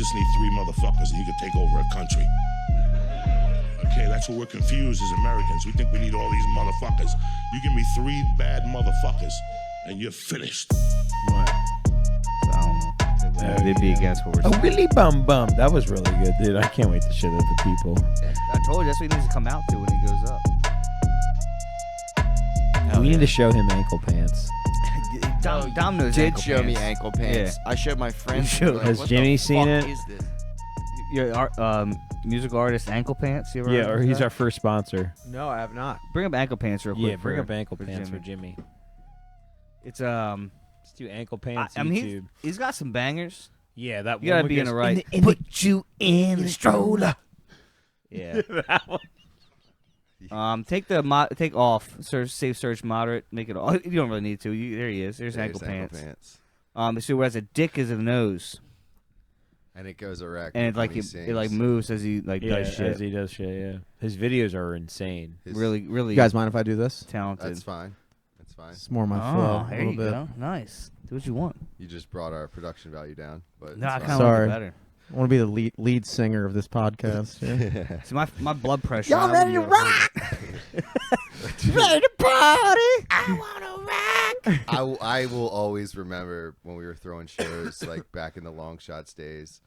just need 3 motherfuckers and you can take over a country. Okay, that's what we're confused as Americans. We think we need all these motherfuckers. You give me 3 bad motherfuckers and you're finished. What? So, I don't know. They'd be against what we're saying. Oh, really bum. That was really good, dude. I can't wait to show that to people. I told you that's what he needs to come out to when he goes up. We need to show him ankle pants. Dom knows did ankle show pants. me ankle pants. Yeah. I showed my friends. You showed- like, Has what Jimmy the seen fuck it? Is this? Your musical artist ankle pants. You ever Yeah, heard or of he's that? our first sponsor. No, I have not. Bring up ankle pants real quick. Yeah, bring for- up ankle for pants Jimmy. for Jimmy. It's Let's do ankle pants. I mean YouTube. he's got some bangers. Yeah, that You gotta one be in goes, the right. Put you in the stroller. Yeah. That one. Take off. Save search moderate. Make it all. You don't really need to. There he is. There's ankle pants. So whereas a dick is a nose, And it goes erect. and when he it sings. like moves as he like Yeah, does shit. as he does shit. Yeah, his videos are insane. Really You guys mind if I do this? talented. That's fine. That's fine. It's more my flow. Oh, a there little you bit. go. Nice. Do what you want. You just brought our production value down, but No, I it's kind fine. of like Sorry. it better. I want to be the lead singer of this podcast. Yeah. See, my blood pressure. Y'all I ready to wouldn't rock? ready to party? I wanna rock. I will always remember when we were throwing shows like back in the long shots days.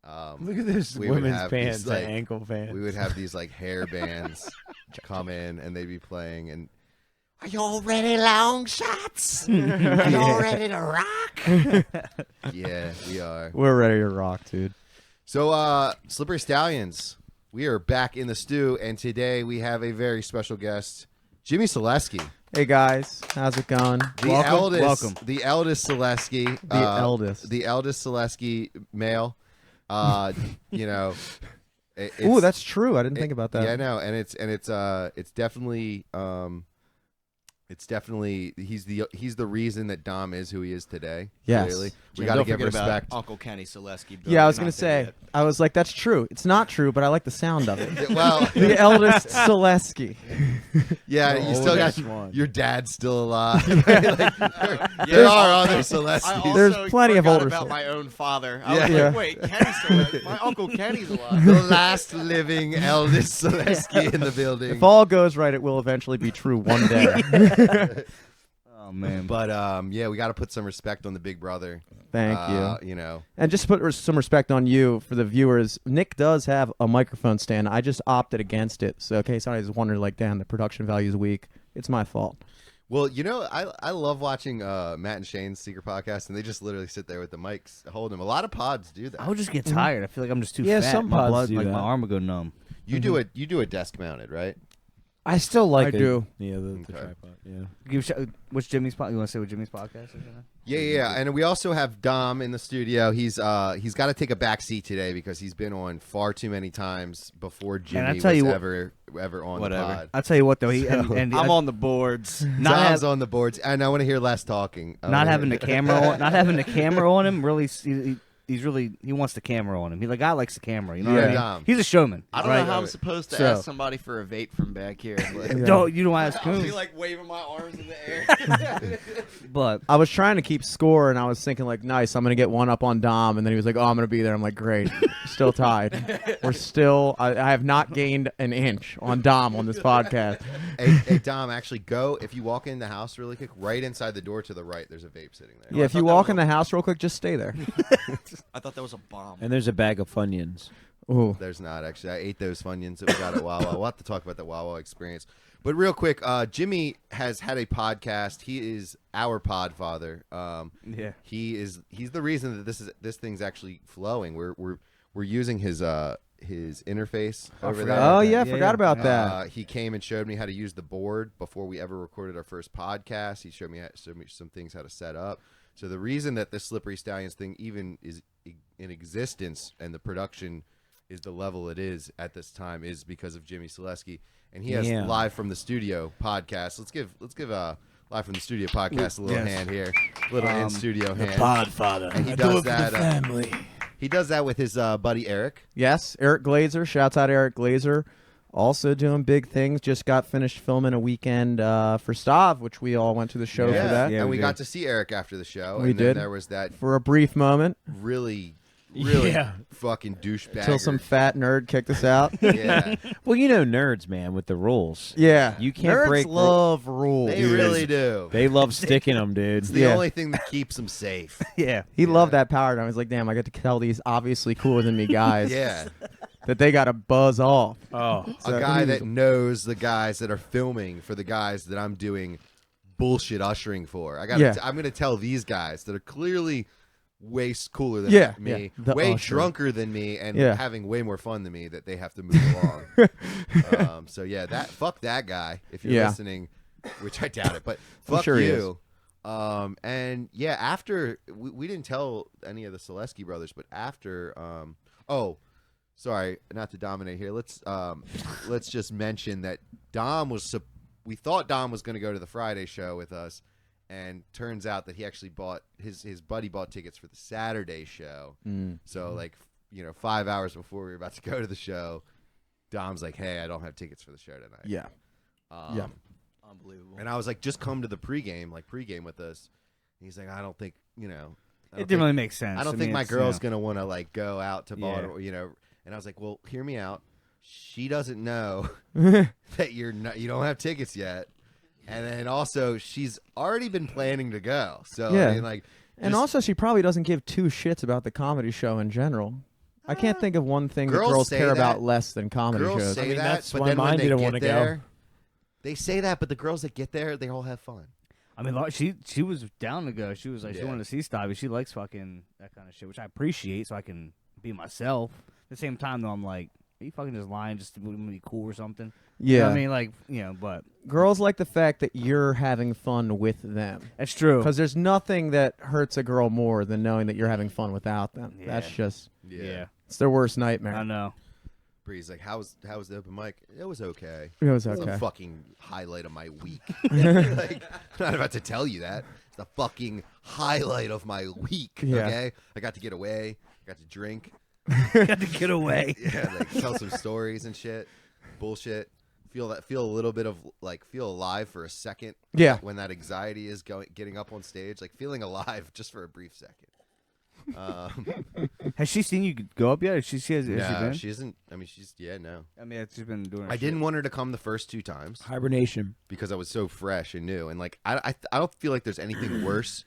Look at this we would women's have pants, these, the like, ankle pants. We would have these like hair bands come in and they'd be playing and are y'all ready, long shots? Are y'all ready to rock? Yeah, we are. We're ready to rock, dude. So, Slippery Stallions, we are back in the stew, and today we have a very special guest, Jimmy Solesky. Hey guys, how's it going? The eldest, welcome. the eldest Solesky. The eldest. The eldest Solesky male. You know. Ooh, that's true. I didn't think about that. Yeah, I know, and it's definitely he's the reason that Dom is who he is today. Yes. Clearly. We Jim, got to don't give forget respect. about Uncle Kenny Solesky. Yeah, I was gonna say. I was like, that's true. It's not true, but I like the sound of it. Well, The eldest Solesky. yeah, you still got oldest one. your dad's still alive. There are other Soleskys. There's plenty of older about Sol- my own father. I Yeah. was Yeah. like, wait, Kenny's still alive. My Uncle Kenny's alive. The last living eldest Solesky in the building. If all goes right, it will eventually be true one day. Oh man. But yeah, we got to put some respect on the big brother. Thank you. You know, And just to put some respect on you for the viewers, Nick does have a microphone stand. I just opted against it. So in case I just wondered, like, damn, the production value is weak. It's my fault. well, you know, I love watching Matt and Shane's secret podcast, and they just literally sit there with the mics holding them. A lot of pods do that. I would just get tired. I feel like I'm just too Yeah, fat. some my pods blood, do like that. my arm would go numb. You do it desk mounted, right? I still like I it. do. Yeah, the Okay. tripod. Yeah. What's Jimmy's podcast? You want to say what Jimmy's podcast is? Yeah. And we also have Dom in the studio. He's got to take a back seat today because he's been on far too many times before Jimmy tell you was what- ever on Whatever. the pod. I'll tell you what though. And I'm on the boards. Dom's on the boards, and I want to hear less talking. not having the camera on, not having the camera on him. Really, he wants the camera on him. The guy likes the camera. You know what I mean? Dom. He's a showman. I don't right? know how I'm supposed to So- ask somebody for a vape from back here. But You don't ask I'll who. be like waving my arms in the air. But I was trying to keep score, and I was thinking, like, nice, I'm going to get one up on Dom. And then he was like, oh, I'm going to be there. I'm like, great. Still tied. We're still, I have not gained an inch on Dom on this podcast. Hey, Dom, actually go, if you walk in the house really quick, right inside the door to the right, there's a vape sitting there. Yeah, if you walk in the house real quick, just stay there. I thought that was a bomb. And there's a bag of Funyuns. Ooh. There's not, actually. I ate those Funyuns that we got at Wawa. We'll have to talk about the Wawa experience. But real quick, Jimmy has had a podcast. He is our podfather. yeah, He's the reason that this thing's actually flowing. We're using his interface over there. Oh, yeah, I Yeah, forgot yeah. about that. He came and showed me how to use the board before we ever recorded our first podcast. He showed me some things how to set up. So the reason that this Slippery Stallions thing even is in existence and the production is the level it is at this time is because of Jimmy Solesky, and he has Yeah. Live from the Studio podcast. Let's give Live from the Studio podcast a little hand here, little in studio hand. Podfather. And he does that. He does that with his buddy Eric. Yes, Eric Glazer. Shouts out Eric Glazer. Also doing big things. Just got finished filming a weekend for Stav, which we all went to the show for that. Yeah, and we we did. got to see Eric after the show. We and then did. there was that For a brief moment. really really Yeah. fucking douchebag. Till some fat nerd kicked us out. Yeah, Well, you know nerds, man, with the rules. Yeah, You can't nerds break love rules. they really do. They love sticking them, dude. It's the Yeah. only thing that keeps them safe. Yeah. He loved that power. And I was like, damn, I get to tell these obviously cooler than me guys Yeah, that they got to buzz off. Oh. So a guy he was- that knows the guys that are filming for the guys that I'm doing bullshit ushering for. Yeah. I'm gonna tell these guys that are clearly way cooler than Yeah, me, yeah, the way usher. drunker than me, and Yeah. having way more fun than me, that they have to move along. So yeah, fuck that guy if you're Yeah. listening, which I doubt it, but I'm fuck sure he you. And yeah, after we didn't tell any of the Solesky brothers, but after sorry, not to dominate here. Let's just mention that we thought Dom was going to go to the Friday show with us, and turns out that he actually bought his buddy bought tickets for the Saturday show. So 5 hours before we were about to go to the show, Dom's like, "Hey, I don't have tickets for the show tonight." Yeah. Yeah. Unbelievable. And I was like, "Just come to the pregame with us." And he's like, "I don't think It didn't really make sense. I don't mean, think my it's, girl's gonna want to like go out to Yeah. Baltimore, And I was like, "Well, hear me out. She doesn't know that you don't have tickets yet, and then also she's already been planning to go. So Yeah. I mean, like, And just- also, she probably doesn't give two shits about the comedy show in general. I can't think of one thing that Girls girls say care that. about less than comedy girls shows. say I mean, that, that's but why then when mine they didn't get wanna go. there, they say that, but the girls that get there, they all have fun. I mean, she was down to go. She was like, she Yeah. wanted to see Stabby. She likes fucking that kind of shit, which I appreciate, so I can be myself. At the same time, though, I'm like, are you fucking just lying just to be cool or something? You know Yeah. what I mean, like, but Girls like the fact that you're having fun with them. that's true. Because there's nothing that hurts a girl more than knowing that you're having fun without them. Yeah. That's just, Yeah, it's their worst nightmare. I know. Bree's like, how was the open mic? It was okay. It was It was okay. a fucking highlight of my week. Like, I'm not about to tell you that. It's the fucking highlight of my week. Yeah. Okay, I got to get away. I got to drink. Got to get away. Yeah, like tell some stories and shit. Bullshit. Feel a little bit of like feel alive for a second. Yeah. When that anxiety is getting up on stage, like feeling alive just for a brief second. Has she seen you go up yet? Has she No, been? she isn't. I mean, no. I mean, she's been doing. I didn't want her to come the first 2 times Hibernation. because I was so fresh and new, and like I don't feel like there's anything worse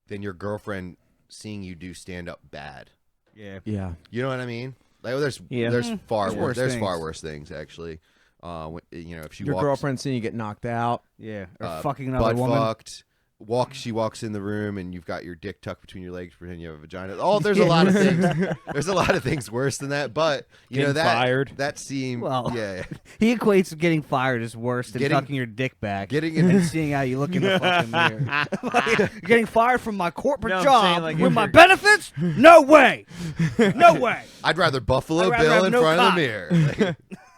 than your girlfriend seeing you do stand up bad. Yeah. Yeah. You know what I mean? Like there's Yeah. there's far There's worse worse there's things. far worse things actually. If she Your walks, girlfriend seeing you get knocked out. Yeah. Or fucking another butt woman. fucked. She walks in the room and you've got your dick tucked between your legs, pretending you have a vagina. Oh, there's a lot of things. There's a lot of things worse than that. But you know Getting that fired. that seemed Well, yeah. He equates getting fired as worse than Getting- tucking your dick back. Getting in and seeing how you look in the fucking mirror. Getting fired from my corporate No, I'm job saying, like, with if my you're- benefits? No way. No way. I'd rather Buffalo I'd rather Bill have in no front cock. of the mirror.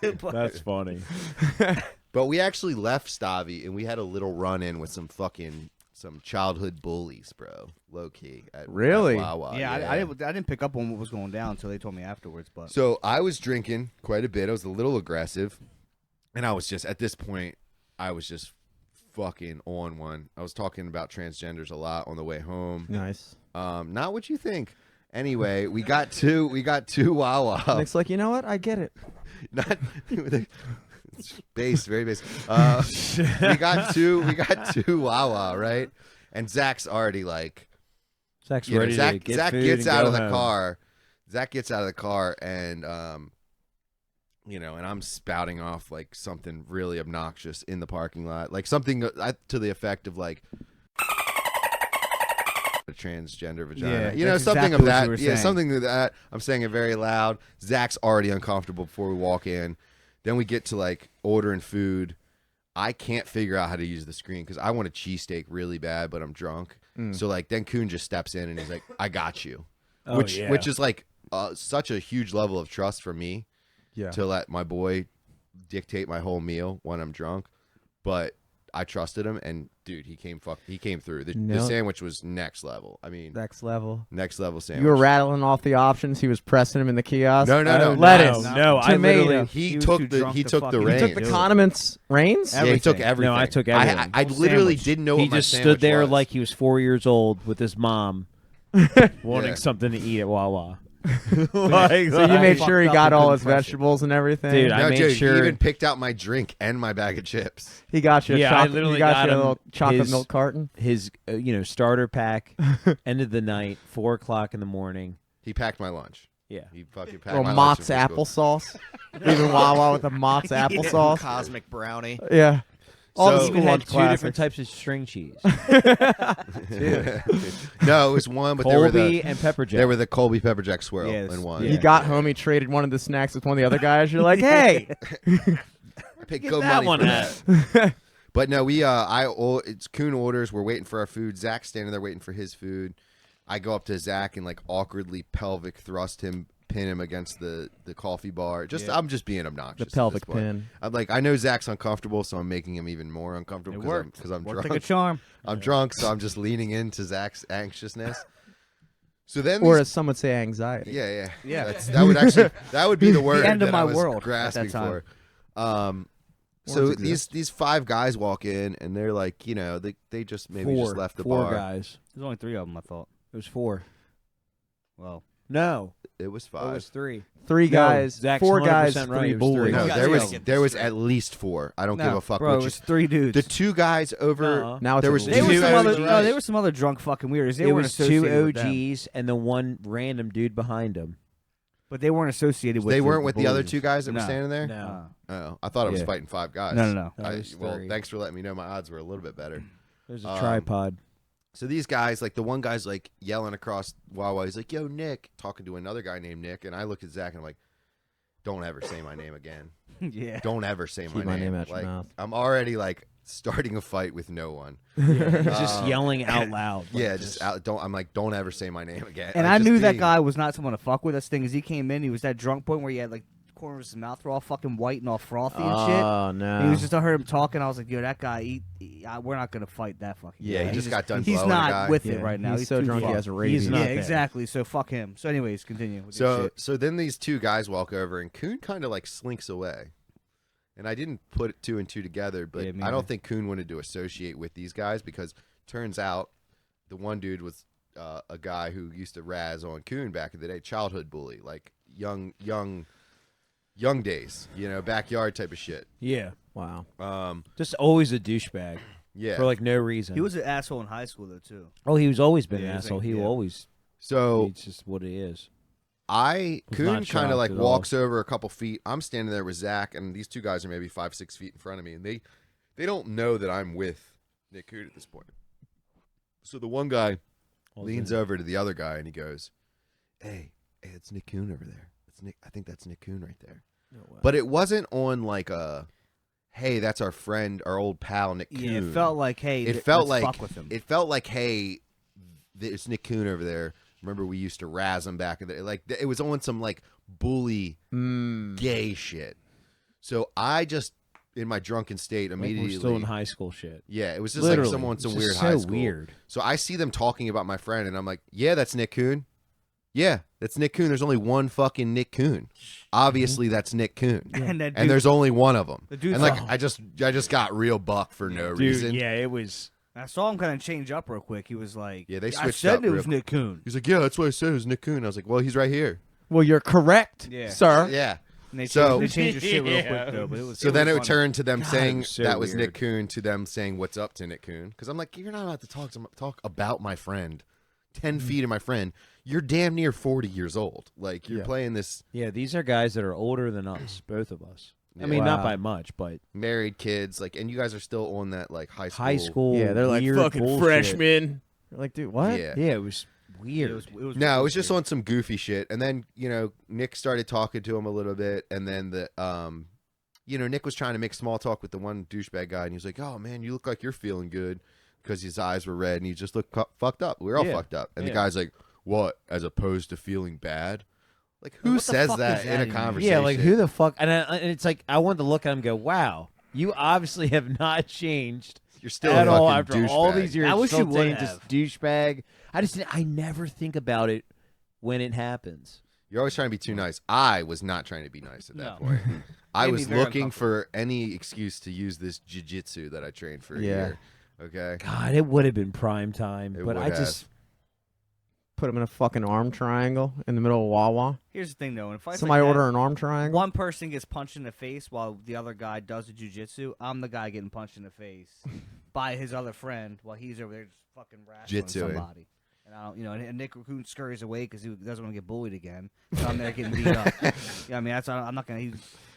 Like, That's funny. but we actually left Stavi and we had a little run in with some childhood bullies, bro. Low key. Really? Wawa, Yeah, I didn't pick up on what was going down until they told me afterwards. But So I was drinking quite a bit. I was a little aggressive, and I was just at this point, I was just fucking on one. I was talking about transgenders a lot on the way home. Nice. Not what you think. Anyway, we got two Wawa. Nick's like, you know what? I get it. Not base, very base. We got two Wawa, right? And Zach's already like, Zach's you know, ready Zach to get Zach food gets and out go of the home. car. Zach gets out of the car and and I'm spouting off like something really obnoxious in the parking lot, like something to the effect of like a transgender vagina, Yeah, that's something exactly of what that. you were Yeah, saying. something of that. I'm saying it very loud. Zach's already uncomfortable before we walk in. Then we get to like ordering food. I can't figure out how to use the screen because I want a cheesesteak really bad, but I'm drunk. So like then Kuhn just steps in and he's like, "I got you," Oh, which yeah. which is like such a huge level of trust for me Yeah. to let my boy dictate my whole meal when I'm drunk. But I trusted him, and dude, he came through. The No. sandwich was next level. I mean, Next level. next level sandwich. You were rattling off the options. He was pressing them in the kiosk. No. Lettuce. No, I Tomato. literally. He was took too the drunk he to took the fucking reins. Took the do it. condiments, reins. Yeah, he took Everything. everything. No, I took everything. I Whole literally sandwich. didn't know He what my just stood sandwich there was. like he was 4 years old with his mom, wanting Yeah. something to eat at Wawa. Like, So you made sure he fucked up got and all couldn't his press it. vegetables and everything. Dude, I No, made dude, sure- he even picked out my drink and my bag of chips. He got you a Yeah, I chocolate. literally He got got you a him little chocolate his- milk carton. his starter pack. End of the night, 4:00 in the morning. He packed my lunch. Yeah. He fucking packed Little my Mott's lunch. applesauce. Even Wawa with the Mott's applesauce. Cosmic brownie. Yeah. All the So- school Even had lunch two different classics. types of string cheese. No, it was one, but they were Colby the and pepper jack. they were the Colby pepper jack swirl Yes. in one. Yeah. You got home, he traded one of the snacks with one of the other guys. You're like, hey. I paid Get good that money one for at. that. But no, it's Coon orders. We're waiting for our food. Zach's standing there waiting for his food. I go up to Zach and like awkwardly pelvic thrust him, pin him against the coffee bar. I'm just being obnoxious. The at this pelvic point. pin. I'm like, I know Zach's uncomfortable, so I'm making him even more uncomfortable It worked. because I'm Worked drunk. like a charm. I'm drunk, so I'm just leaning into Zach's anxiousness. So then, Or these- as some would say, anxiety. yeah. Yeah. That would be the word end of that my I was world at grasping that time. for. So Words exist. these 5 guys walk in and they're like, they just maybe just left the four bar. guys. There's only 3 of them, I thought. It was 4. Well, No, It was it 5. was 3. 3 No, guys, Zach's 4 guys, 100% 3 right, it was boys. three. No, You guys there gotta was get there this was straight. at least 4. I don't no, give a fuck. bro, which it was is 3 dudes. the 2 guys over. Nuh-uh. Now it's There at was least They were two some other. OGs. No, they were some other drunk fucking weirdos. They It weren't was 2 associated with them. OGs and the one random dude behind him. But they weren't associated with. They weren't with the other bullies. 2 guys that were No. standing there. No. Oh, I thought I was Yeah. fighting 5 guys. No, no, no. No, it was Well, 3. thanks for letting me know. My odds were a little bit better. There's a Um, tripod. So these guys, like the one guy's like yelling across Wawa. He's like, "Yo, Nick," talking to another guy named Nick, and I look at Zach and I'm like, "Don't ever say my name again. Yeah. Don't ever say Keep my name out your like, mouth. I'm already like starting a fight with no one. He's just yelling out loud. like Yeah, this. just out, don't. I'm like, don't ever say my name again. And Like, I just knew that being- guy was not someone to fuck with. That's the thing is he came in. He was that drunk point where he had like corners of his mouth were all fucking white and all frothy and shit. Oh, no. And he was just. I heard him talking. I was like, yo, that guy. we're not gonna fight that fucking. Yeah, guy. he just got done He's blowing a not guy. with Yeah, it right now. He's so too drunk he fucked. has a He's rabies. not Yeah, there. exactly. So fuck him. So, anyways, continue. With your So shit. so then these 2 guys walk over and Coon kind of like slinks away. And I didn't put 2 and 2 together, but Yeah, me I neither. don't think Coon wanted to associate with these guys because turns out the one dude was a guy who used to razz on Coon back in the day, childhood bully, like young days, backyard type of shit. Yeah. Wow. Just always a douchebag Yeah. for like no reason. He was an asshole in high school though too. Oh, he's always been Yeah, an he's asshole. like- He will yeah. always. So It's just what it is. Coon not kind of shocked like at all. walks over a couple feet. I'm standing there with Zach, and these 2 guys are maybe 5-6 feet in front of me, and they don't know that I'm with Nick Coon at this point. So the one guy leans over to the other guy and he goes, "Hey, it's Nick Coon over there. It's Nick. I think that's Nick Coon right there." But it wasn't on like a, "Hey, that's our friend, our old pal Nick Coon." Yeah, it felt like, hey, It felt let's like fuck with him. it felt like, "Hey, it's Nick Coon over there. Remember we used to razz him back in the like." It was on some like bully gay shit. So I just, in my drunken state, Like immediately. we're still in high school shit. Yeah, it was just Literally. like someone some It's weird just high so school. weird. So I see them talking about my friend, and I'm like, "Yeah, that's Nick Coon. Yeah, that's Nick Coon. There's only one fucking Nick Coon. Obviously, that's Nick Coon. And that And dude- there's only one of them. The dude's And like, like- I just got real buck for no reason. yeah, it was. I saw him kind of change up real quick. He was like, Yeah, they I switched said up it was real- Nick Coon. He's like, "Yeah, that's what I said. It was Nick Coon." I was like, "Well, he's right here." Well, you're correct, Yeah. sir. Yeah. And they So- changed, they changed the shit real Yeah. quick though. But it was So then it would funny. turn to them saying was so that was weird. Nick Coon to them saying what's up to Nick Coon, because I'm like, you're not about to talk about my friend, 10 feet of my friend. You're damn near 40 years old. Like you're playing this Yeah, these are guys that are older than us, both of us. Yeah. I mean, not Wow. by much, but married kids, like, and you guys are still on that like high school. high school. Yeah, they're like weird fucking bullshit. freshmen. You're like, dude, what? Yeah. Yeah, it was weird. It was No, it was just on some goofy shit, and then Nick started talking to him a little bit, and then Nick was trying to make small talk with the one douchebag guy, and he was like, "Oh man, you look like you're feeling good," because his eyes were red and he just looked fucked up. We were all Yeah. fucked up, and the Yeah. guy's like, "What? As opposed to feeling bad?" Like, who What the says fuck that is in that a even? conversation? Yeah, like who the fuck? And it's like I wanted to look at him and go, "Wow, you obviously have not changed You're still at a all fucking after all douchebag. these years." I wish still you would saying have. just douchebag. I never think about it when it happens. You're always trying to be too nice. I was not trying to be nice at that No. point. I Made me was very looking for any excuse to use this jiu-jitsu that I trained for a Yeah. year. Okay. God, it would have been prime time, It but would I have. just put him in a fucking arm triangle in the middle of Wawa. Here's the thing, though. In fights Somebody like order that, an arm triangle. one person gets punched in the face while the other guy does the jujitsu. I'm the guy getting punched in the face by his other friend while he's over there just fucking wrestling Jitsuing. somebody. And I don't, and Nick Raccoon scurries away because he doesn't want to get bullied again. So I'm there getting beat up. Yeah, I mean, I'm not gonna. He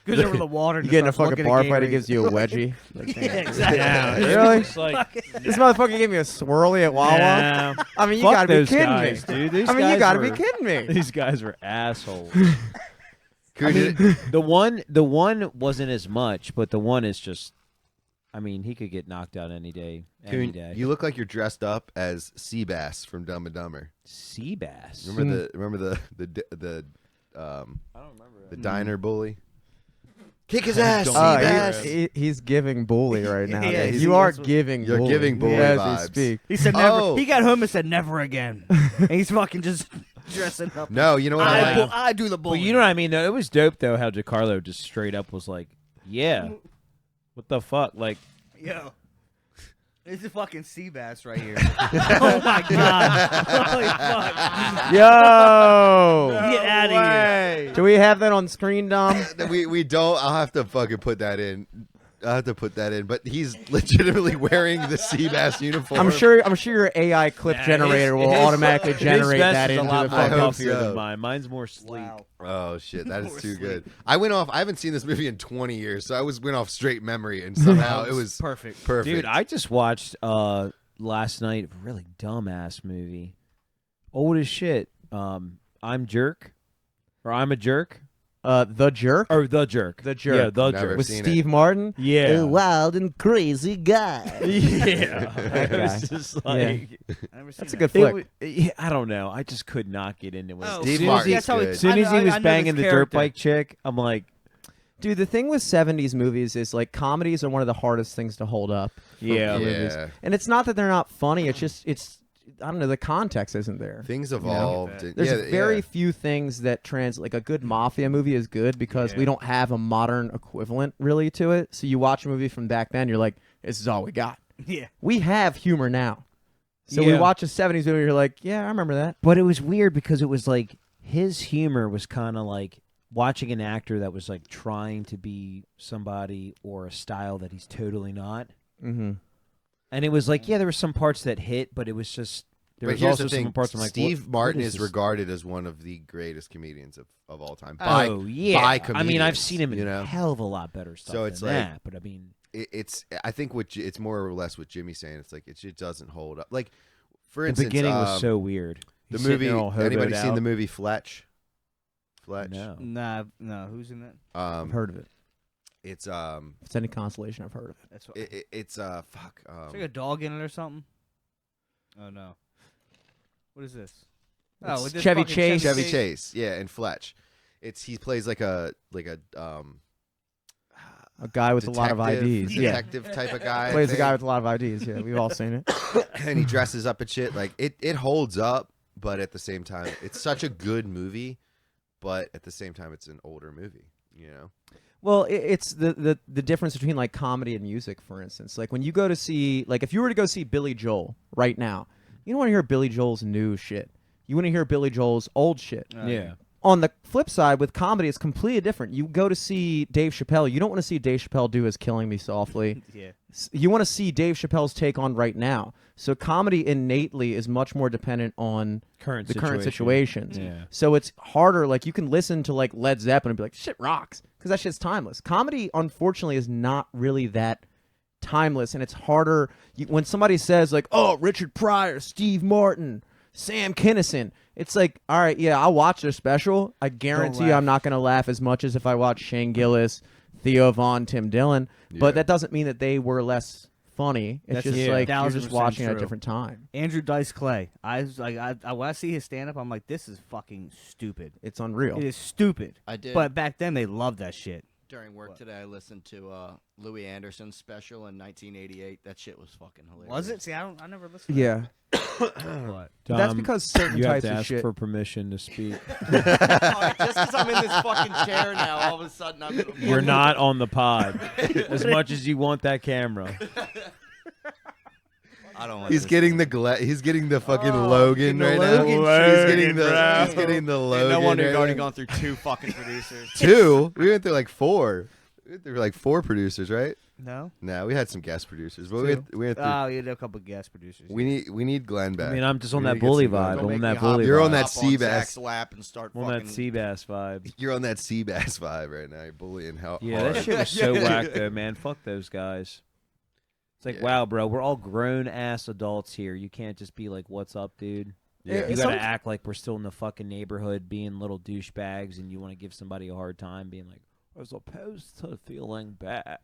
goes over the water. And You get in a just starts fucking looking at bar fight, he Gatorade. gives you a wedgie. Like, Yeah, damn. exactly. Yeah, Really? It's like, This motherfucker gave me a swirly at Wawa. nah, I mean, you fuck gotta be those kidding guys, me. dude. These I mean, you guys gotta were- be kidding me. These guys were assholes. Could The one wasn't as much, but the one is just. I mean, he could get knocked out any day. Any Coon, day. you look like you're dressed up as Seabass from Dumb and Dumber. Sea bass. Remember the I don't remember. the diner bully? Kick his ass, Don't Seabass. He's giving bully right now. Yeah, dude. he's- You are that's what- giving You're bully. giving bully as vibes. we speak. He said never. Oh. He got home and said never again. And he's fucking just dressing up. No, you know what I like? I do the But bullying. you know what I mean, though? It was dope, though, how DeCarlo just straight up was like, yeah. What the fuck? Like, Yo. This is fucking sea bass right here. Oh my god. Holy fuck. Yo! Get out of here. Do we have that on screen, Dom? We don't. I'll have to fucking put that in. I'll have to put that in. But he's legitimately wearing the Seabass uniform. I'm sure your AI clip generator will automatically generate his vest that is into a lot the more I fucking. hope puffier so. than mine. Mine's more sleek. Wow. Oh shit, that is More too sleep. good. I haven't seen this movie in 20 years, so I went off straight memory, and somehow it was perfect. perfect. Dude, I just watched last night a really dumbass movie. Old as shit. I'm Jerk. Or I'm a Jerk. The Jerk Or The Jerk. The Jerk. Yeah, The Never Jerk. with seen Steve Martin. Yeah. A wild and crazy guy. Yeah. That It was guy. just like, I never seen That's a that. good flick. yeah, I don't know. I just could not get into it. Oh, As Steve soon as Martin's he- that's how he- good. as soon as he I was know banging this the dirt character. bike chick, I'm like, Dude, the thing with 70s movies is like comedies are one of the hardest things to hold up. for Yeah. movies. Yeah. And it's not that they're not funny, it's I don't know, the context isn't there. Things evolved. and- There's yeah, very yeah. few things that like a good mafia movie is good because we don't have a modern equivalent really to it. So you watch a movie from back then, you're like, this is all we got. Yeah. We have humor now. So we Yeah. watch a 70s movie, you're like, yeah, I remember that. but it was weird because it was like his humor was kind of like watching an actor that was like trying to be somebody or a style that he's totally not. Mm-hmm. And it was like, yeah, there were some parts that hit, but it was just there But was here's also the thing: some parts I'm like, Steve what Martin is is this? regarded as one of the greatest comedians of all time. Oh yeah, by I mean, I've comedians, seen him in you know? a hell of a lot better stuff. So it's than like- that, but I mean, It's I think it's more or less what Jimmy's saying. It's like it doesn't hold up. Like for the instance, beginning was so weird. the He's sitting movie. there all hoboed Anybody seen out. the movie Fletch? Fletch. No. Nah, no. Who's in that? I've heard of it. It's If it's any consolation, I've heard of it. That's what. it's fuck. Is there a dog in it or something? Oh no. What is this? It's with this Chevy fucking Chase. Chevy Chase. Yeah, and Fletch. He plays like a A guy with a lot of detective- IDs. Yeah. detective type of guy. I Plays a think. guy with a lot of IDs. Yeah, we've all seen it. And he dresses up and shit. Like it holds up, but at the same time, it's such a good movie. But at the same time, it's an older movie. You know. Well, it's the difference between like comedy and music, for instance. Like when you go to see, like if you were to go see Billy Joel right now, you don't want to hear Billy Joel's new shit. You want to hear Billy Joel's old shit. Yeah. On the flip side, with comedy, it's completely different. You go to see Dave Chappelle, you don't want to see Dave Chappelle do his Killing Me Softly. Yeah. You want to see Dave Chappelle's take on right now. So comedy innately is much more dependent on Current the current situation. situations. Yeah. So it's harder. Like you can listen to like Led Zeppelin and be like, shit rocks, because that shit's timeless. Comedy, unfortunately, is not really that timeless, and it's harder when somebody says like, oh, Richard Pryor, Steve Martin, Sam Kinison. It's like, all right, yeah, I'll watch their special. I guarantee you laugh. I'm not going to laugh as much as if I watch Shane Gillis, Theo Vaughn, Tim Dillon. Yeah. But that doesn't mean that they were less funny. It's That's just yeah. like you're 1000% just watching at a true. different time. Andrew Dice Clay. I was like, when I see his stand up, I'm like, this is fucking stupid. It's unreal. It is stupid. I did. But back then they loved that shit. During work today, I listened to Louis Anderson's special in 1988. That shit was fucking hilarious. Was it? See, I never listened. Yeah. What? That's because certain you have types to of ask shit. for permission to speak. Just because I'm in this fucking chair now, all of a sudden I'm gonna You're not on the pod as much as you want that camera. I don't want He's this getting one. he's getting the fucking Oh, Logan getting right the now. Logan He's getting treatment, bro. he's getting the Hey, Logan. no wonder you've right already now. gone through 2 fucking producers. 2. We went through like 4. There were like 4 producers, right? No. No, we had some guest producers, but 2. we went through. Oh, you had a couple guest producers. We need Glenn back. I mean, I'm just on We need that to get bully some Glenn vibe. back. Don't I'm make on me that hop bully You're vibe. on that up sea bass. Zach's lap and start I'm on that fucking. sea bass vibe. You're on that sea bass vibe right now. You're bullying hell. Yeah, hard. that shit was so whack though, man. Fuck those guys. It's like, Yeah. wow, bro, we're all grown ass adults here. You can't just be like, "What's up, dude?" Yeah. You gotta act like we're still in the fucking neighborhood, being little douchebags, and you want to give somebody a hard time, being like, as opposed to feeling bad.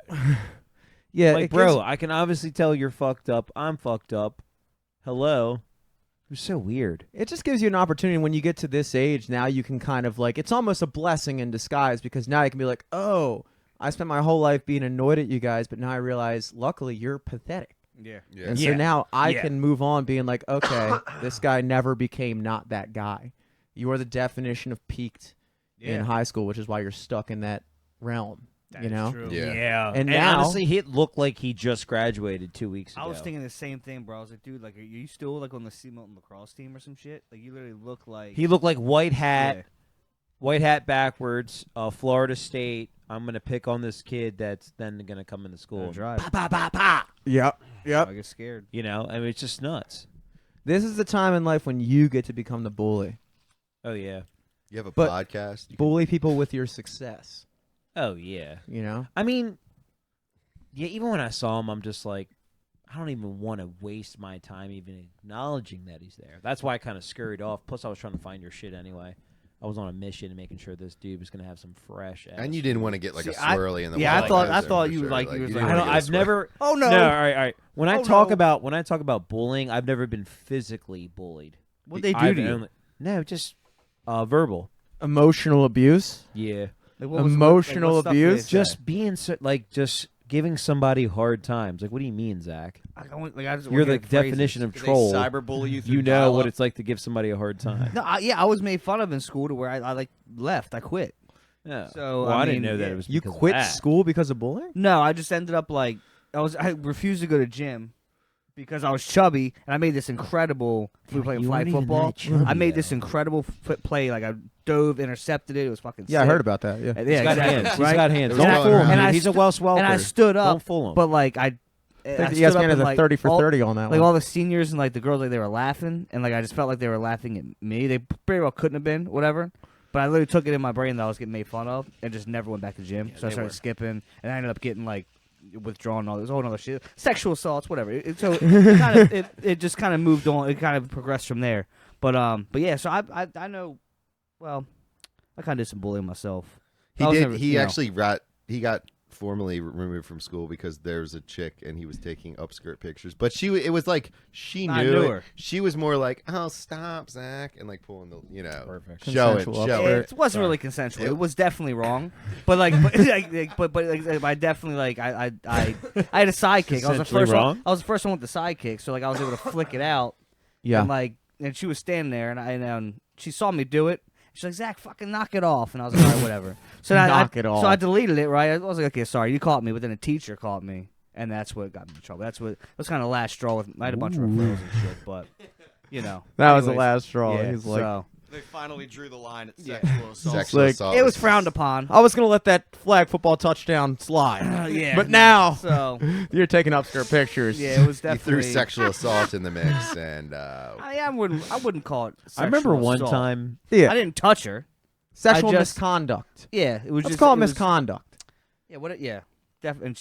Yeah, Like, it bro, gives- I can obviously tell you're fucked up. I'm fucked up. Hello. It was so weird. it just gives you an opportunity when you get to this age. Now you can kind of like, it's almost a blessing in disguise because now you can be like, oh, I spent my whole life being annoyed at you guys, but now I realize, luckily, you're pathetic. Yeah. Yeah. And so Yeah. now I Yeah. can move on being like, okay, this guy never became not that guy. You are the definition of peaked in high school, which is why you're stuck in that realm. That you is know? true. Yeah. And now- honestly, he looked like he just graduated 2 weeks ago. I was thinking the same thing, bro. I was like, dude, like, are you still like on the Sea Mountain lacrosse team or some shit? Like, you literally look like He looked like white hat, Yeah. white hat backwards. Florida State. I'm gonna pick on this kid that's then gonna come into school. drive. Yep. I get scared. You know, I mean, it's just nuts. This is the time in life when you get to become the bully. Oh yeah. You have a But- podcast. Bully people with your success. Oh yeah. You know? I mean, yeah. Even when I saw him, I'm just like, I don't even want to waste my time even acknowledging that he's there. That's why I kind of scurried off. Plus, I was trying to find your shit anyway. I was on a mission and making sure this dude was gonna have some fresh. And you didn't want to get like See, a swirly in the yeah, I wild thought- desert I thought for you sure. like- you was you like- didn't I wanna don't, get a I've swirly. never. Oh no! No, all right. When I Oh, talk no. about bullying, I've never been physically bullied. What they do I've to you? only- no, just verbal. Emotional abuse. Yeah, Like, what was- Emotional what stuff did they abuse? say? just being so, like just giving somebody hard times. Like, what do you mean, Zach? I just You're wanna the get phrases. definition of Do they troll. cyberbully you through You know what dial-up? it's like to give somebody a hard time. No, I was made fun of in school to where I like left. I quit. Yeah. So, well, I I didn't mean, know that yeah. it was You because of quit that. school because of bullying? No, I just ended up like I refused to go to gym because I was chubby, and I made this incredible. We were playing You flag weren't even football. that chubby, I made this though. incredible play. Like I dove, intercepted it. It was fucking. Yeah, I sick. heard about that. Yeah. Yeah, He's got exactly. hands. He's Right? got hands. And I- Don't fool him. and dude. I He's a stu- Welsh welker. And I stood up, Don't fool him. but like I think stood up ESPN has and, a like, 30 for all- 30 on that Like one. all the seniors and like the girls, like they were laughing, and like I just felt like they were laughing at me. They very well couldn't have been, whatever. But I literally took it in my brain that I was getting made fun of, and just never went back to gym. So I started skipping, and I ended up getting like withdrawn. And all this whole other shit, sexual assaults, whatever. So it just kind of moved on. It kind of progressed from there. But yeah. So I know. Well, I kind of did some bullying myself. He I was did. never- He you know. actually got formally removed from school because there was a chick and he was taking upskirt pictures. But it was like she I knew knew it. her. She was more like, "Oh, stop, Zach," and like pulling the Perfect. show it, Consensual show upskirt. it. It wasn't really consensual. It was definitely wrong. But like, I definitely like I had a sidekick. I was the Essentially first wrong? one. I was the first one with the sidekick. So like I was able to flick it out. Yeah. And like, and she was standing there, and she saw me do it. She's like, Zach, fucking knock it off. And I was like, all right, whatever. So then Knock it off. So I deleted it. Right. I was like, okay, sorry, you caught me. But then a teacher caught me, and that's what got me in trouble. That was kind of the last straw. I had a bunch of referrals and shit, but you know, That was the anyways, last straw. Yeah, He's like, so They finally drew the line at Yeah. sexual assault. Sexual like- assault it was frowned upon. I was going to let that flag football touchdown slide. Yeah. But now So you're taking upskirt pictures. yeah, it was You definitely threw sexual assault in the mix, and I wouldn't call it. I remember sexual one assault. time. Yeah. I didn't touch her. Sexual I just- misconduct. Yeah, it was Let's just call it it was- misconduct. Yeah, what? Yeah, definitely.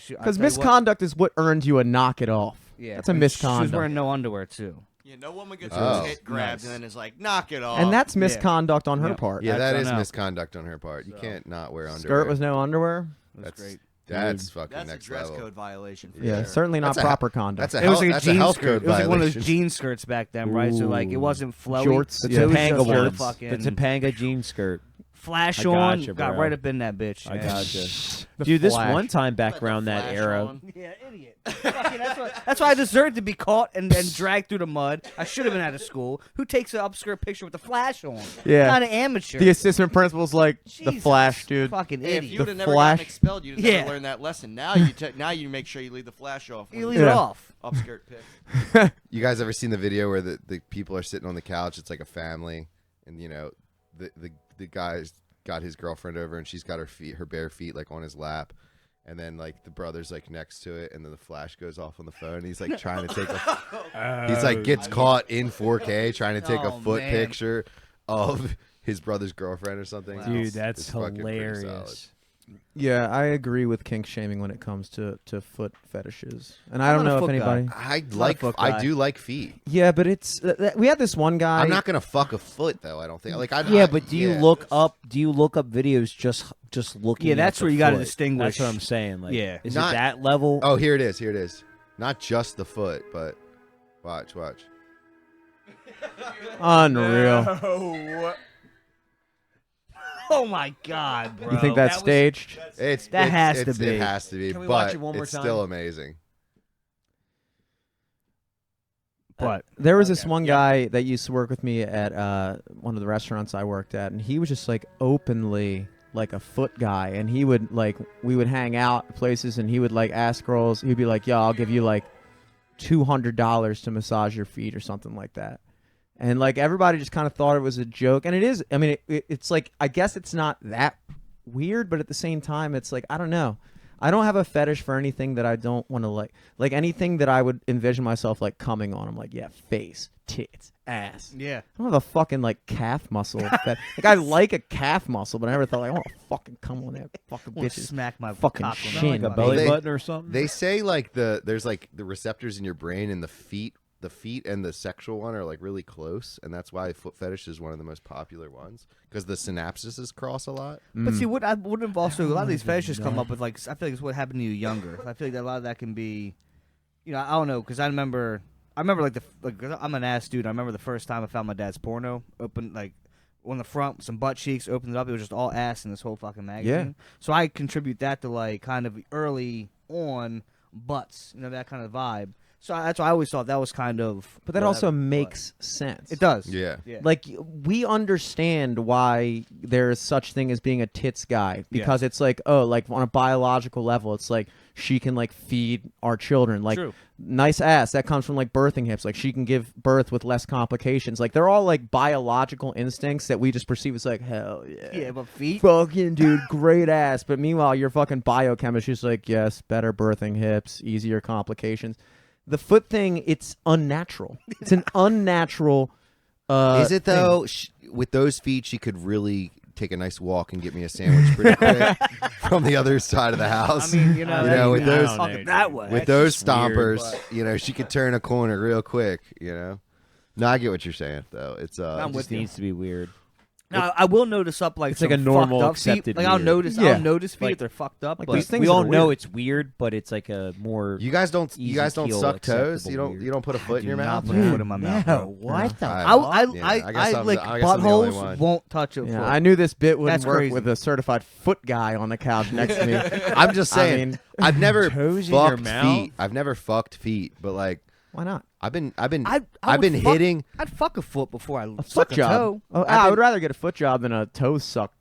Because misconduct is what earns you a knock it off. Yeah, That's a and She was misconduct. wearing no underwear too. Yeah, no woman gets Oh. her tit grabbed and then is like, knock it off. And that's Yeah. misconduct on her Yeah. part. yeah, that I is know. misconduct on her part. You So. can't not wear underwear. Skirt with no underwear. It was That's great. that's fucking that's a next dress level. code violation. For Yeah, sure. certainly not That's a- proper conduct. That's a It was health, like a that's jean health skirt. code It was like one of those violation. jean skirts back then, right? So like it wasn't flowy. Shorts, The It was Topanga just one. a The fucking Topanga jean skirt. Flash I on, gotcha, got bro. right up in that bitch. I yeah. gotcha. The Dude, this Flash. one time back Let the around that flash era. on. Yeah, idiot. Fucking, that's why I deserved to be caught and dragged through the mud. I should have been out of school. Who takes an upskirt picture with the flash on? Yeah. Kind of amateur. The assistant principal's like, the Jesus, Flash, dude. Fucking Hey, if idiot. you would have never Flash. gotten expelled, you'd have Yeah. never learned that lesson. Now you make sure you leave the flash off. when You you leave it Yeah. off. upskirt pick. You guys ever seen the video where the people are sitting on the couch? It's like a family, and the guy's got his girlfriend over, and she's got her bare feet like on his lap, and then like the brother's like next to it, and then the flash goes off on the phone. And he's like trying to take he's like gets caught in 4K trying to take a Oh, foot man. picture of his brother's girlfriend or something. Dude, It's that's fucking pretty solid. hilarious. Yeah, I agree with kink shaming when it comes to foot fetishes, and I I'm don't not a know if foot guy. anybody. I do like feet. Yeah, but it's we had this one guy. I'm not gonna fuck a foot though. I don't think. Like, Yeah, but do you look up? Do you look up videos just looking? Yeah, at that's the where you gotta foot? distinguish. That's what I'm saying. Like, Yeah. is Not- it that level? Oh, here it is. Here it is. Not just the foot, but watch. Unreal. Oh my god, bro. You think that's That was- staged? That has to be. It has to be. Can we but watch it one more it's time? still amazing. But There was this one guy that used to work with me at one of the restaurants I worked at, and he was just like openly like a foot guy, and he would like we would hang out at places, and he would like ask girls. He'd be like, "Yo, I'll give you like $200 to massage your feet or something like that." And like everybody just kind of thought it was a joke, and it is. I mean, it's like I guess it's not that weird, but at the same time, it's like I don't know. I don't have a fetish for anything that I don't want to like anything that I would envision myself like coming on. I'm like, yeah, face, tits, ass. yeah. I don't have a fucking like calf muscle. Like I like a calf muscle, but I never thought like I want to fucking come on that fucking Wanna bitches. smack my fucking cock on shin, that Like a motherfucker. belly They- button or something? They say like there's like the receptors in your brain and the feet and the sexual one are like really close, and that's why foot fetish is one of the most popular ones because the synapses cross a lot. But see, what I would have also a lot of these fetishes come up with like I feel like it's what happened to you younger. I feel like that a lot of that can be, I don't know, because I remember like 'cause I'm an ass dude. I remember the first time I found my dad's porno open like on the front, some butt cheeks, opened it up, it was just all ass in this whole fucking magazine. So I contribute that to like kind of early on butts, that kind of vibe. So that's why I always thought that was kind of. But that also whatever, makes sense. but it does. Yeah. Yeah. Like we understand why there is such thing as being a tits guy because it's like like on a biological level it's like she can like feed our children like True. nice ass that comes from like birthing hips like she can give birth with less complications like they're all like biological instincts that we just perceive as like hell yeah Yeah, but feet. fucking dude great ass but meanwhile your fucking biochemist is like yes better birthing hips easier complications. The foot thing, it's unnatural. It's an unnatural. Is it though? With those feet, she could really take a nice walk and get me a sandwich pretty quick from the other side of the house. I mean, with with those talking that way. with those just weird, stompers, she could turn a corner real quick. No, I get what you're saying though. It's I'm It with just you. needs to be weird. Now I will notice up like It's like some a normal fucked up feet. accepted Like I'll weird. notice Yeah. I'll notice feet Like- if they're fucked up. like but these things We that all are know weird. it's weird, but it's like a more. you guys don't Easy keel, suck toes. acceptable You don't put a foot in your do mouth. not put a foot in my mouth. No, bro. what the? I Yeah, I guess I'm lick the- I guess I'm the only buttholes. one. Won't touch a Yeah, foot. I knew this bit wouldn't That's work crazy. with a certified foot guy on the couch next to me. I'm just I saying. mean, I've never Toes in your fucked mouth? feet. I've never fucked feet, but like why not? I've been I I've would been fuck- hitting. I'd fuck a foot before I A suck foot a job. toe. Oh, I've I been- would rather get a foot job than a toe suck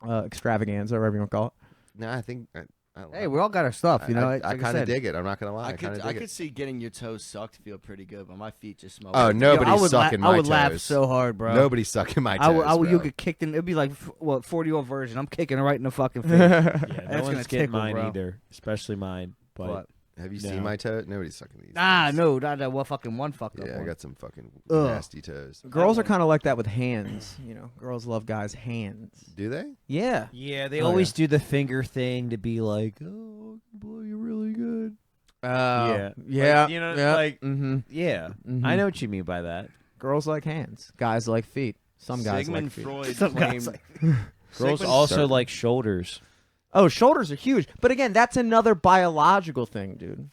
extravaganza, or whatever you want to call it. No, I think. I don't Hey, know. we all got our stuff, I like kind of said. dig it. I'm not gonna lie. I I kind could of I dig could it. see getting your toes sucked feel pretty good, but my feet just smell. Oh, weird. no. Nobody's I would sucking my I would laugh toes. so hard, bro. Nobody's sucking my toes. I would you bro. get kicked in. It'd be like 40-year-old version. I'm kicking it right in the fucking face. Yeah, That's no gonna one's getting tickle, mine bro. either, especially mine. But Have you No. seen my toe? Nobody's sucking these. Nah, things. no, not that well, fucking one fucked up Yeah, I one. got some fucking Ugh. nasty toes. Girls are kind of like that with hands. Girls love guys' hands. Do they? Yeah. yeah, they Oh, always do the finger thing to be like, "Oh, boy, you're really good." Yeah. Yeah. Yeah. Like, yeah. like mm-hmm. yeah. Mhm. I know what you mean by that. Girls like hands. Guys like feet. Some guys Sigmund like feet. Freud Some claimed. guys like- Girls Sigmund- also Certain. like shoulders. Oh, shoulders are huge. But again, that's another biological thing, dude.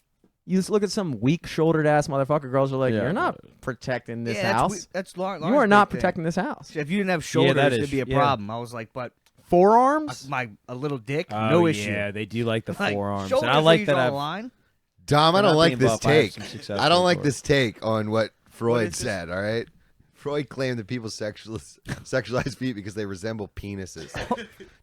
You just look at some weak-shouldered ass motherfucker. Girls are like, Yeah. "You're not protecting this Yeah, house. That's Lauren. You are not protecting this house." If you didn't have shoulders, that it'd is- be a yeah. problem. I was like, but Forearms. a little dick, Oh, no issue. Yeah, they do like the Like, forearms, shoulders and I where like you that. draw the I've line. Dom, I For don't not like being this buff, I have take. some success I don't with like it. this take on what Freud it's just- said. All right, Freud claimed that people sexualize feet because they resemble penises.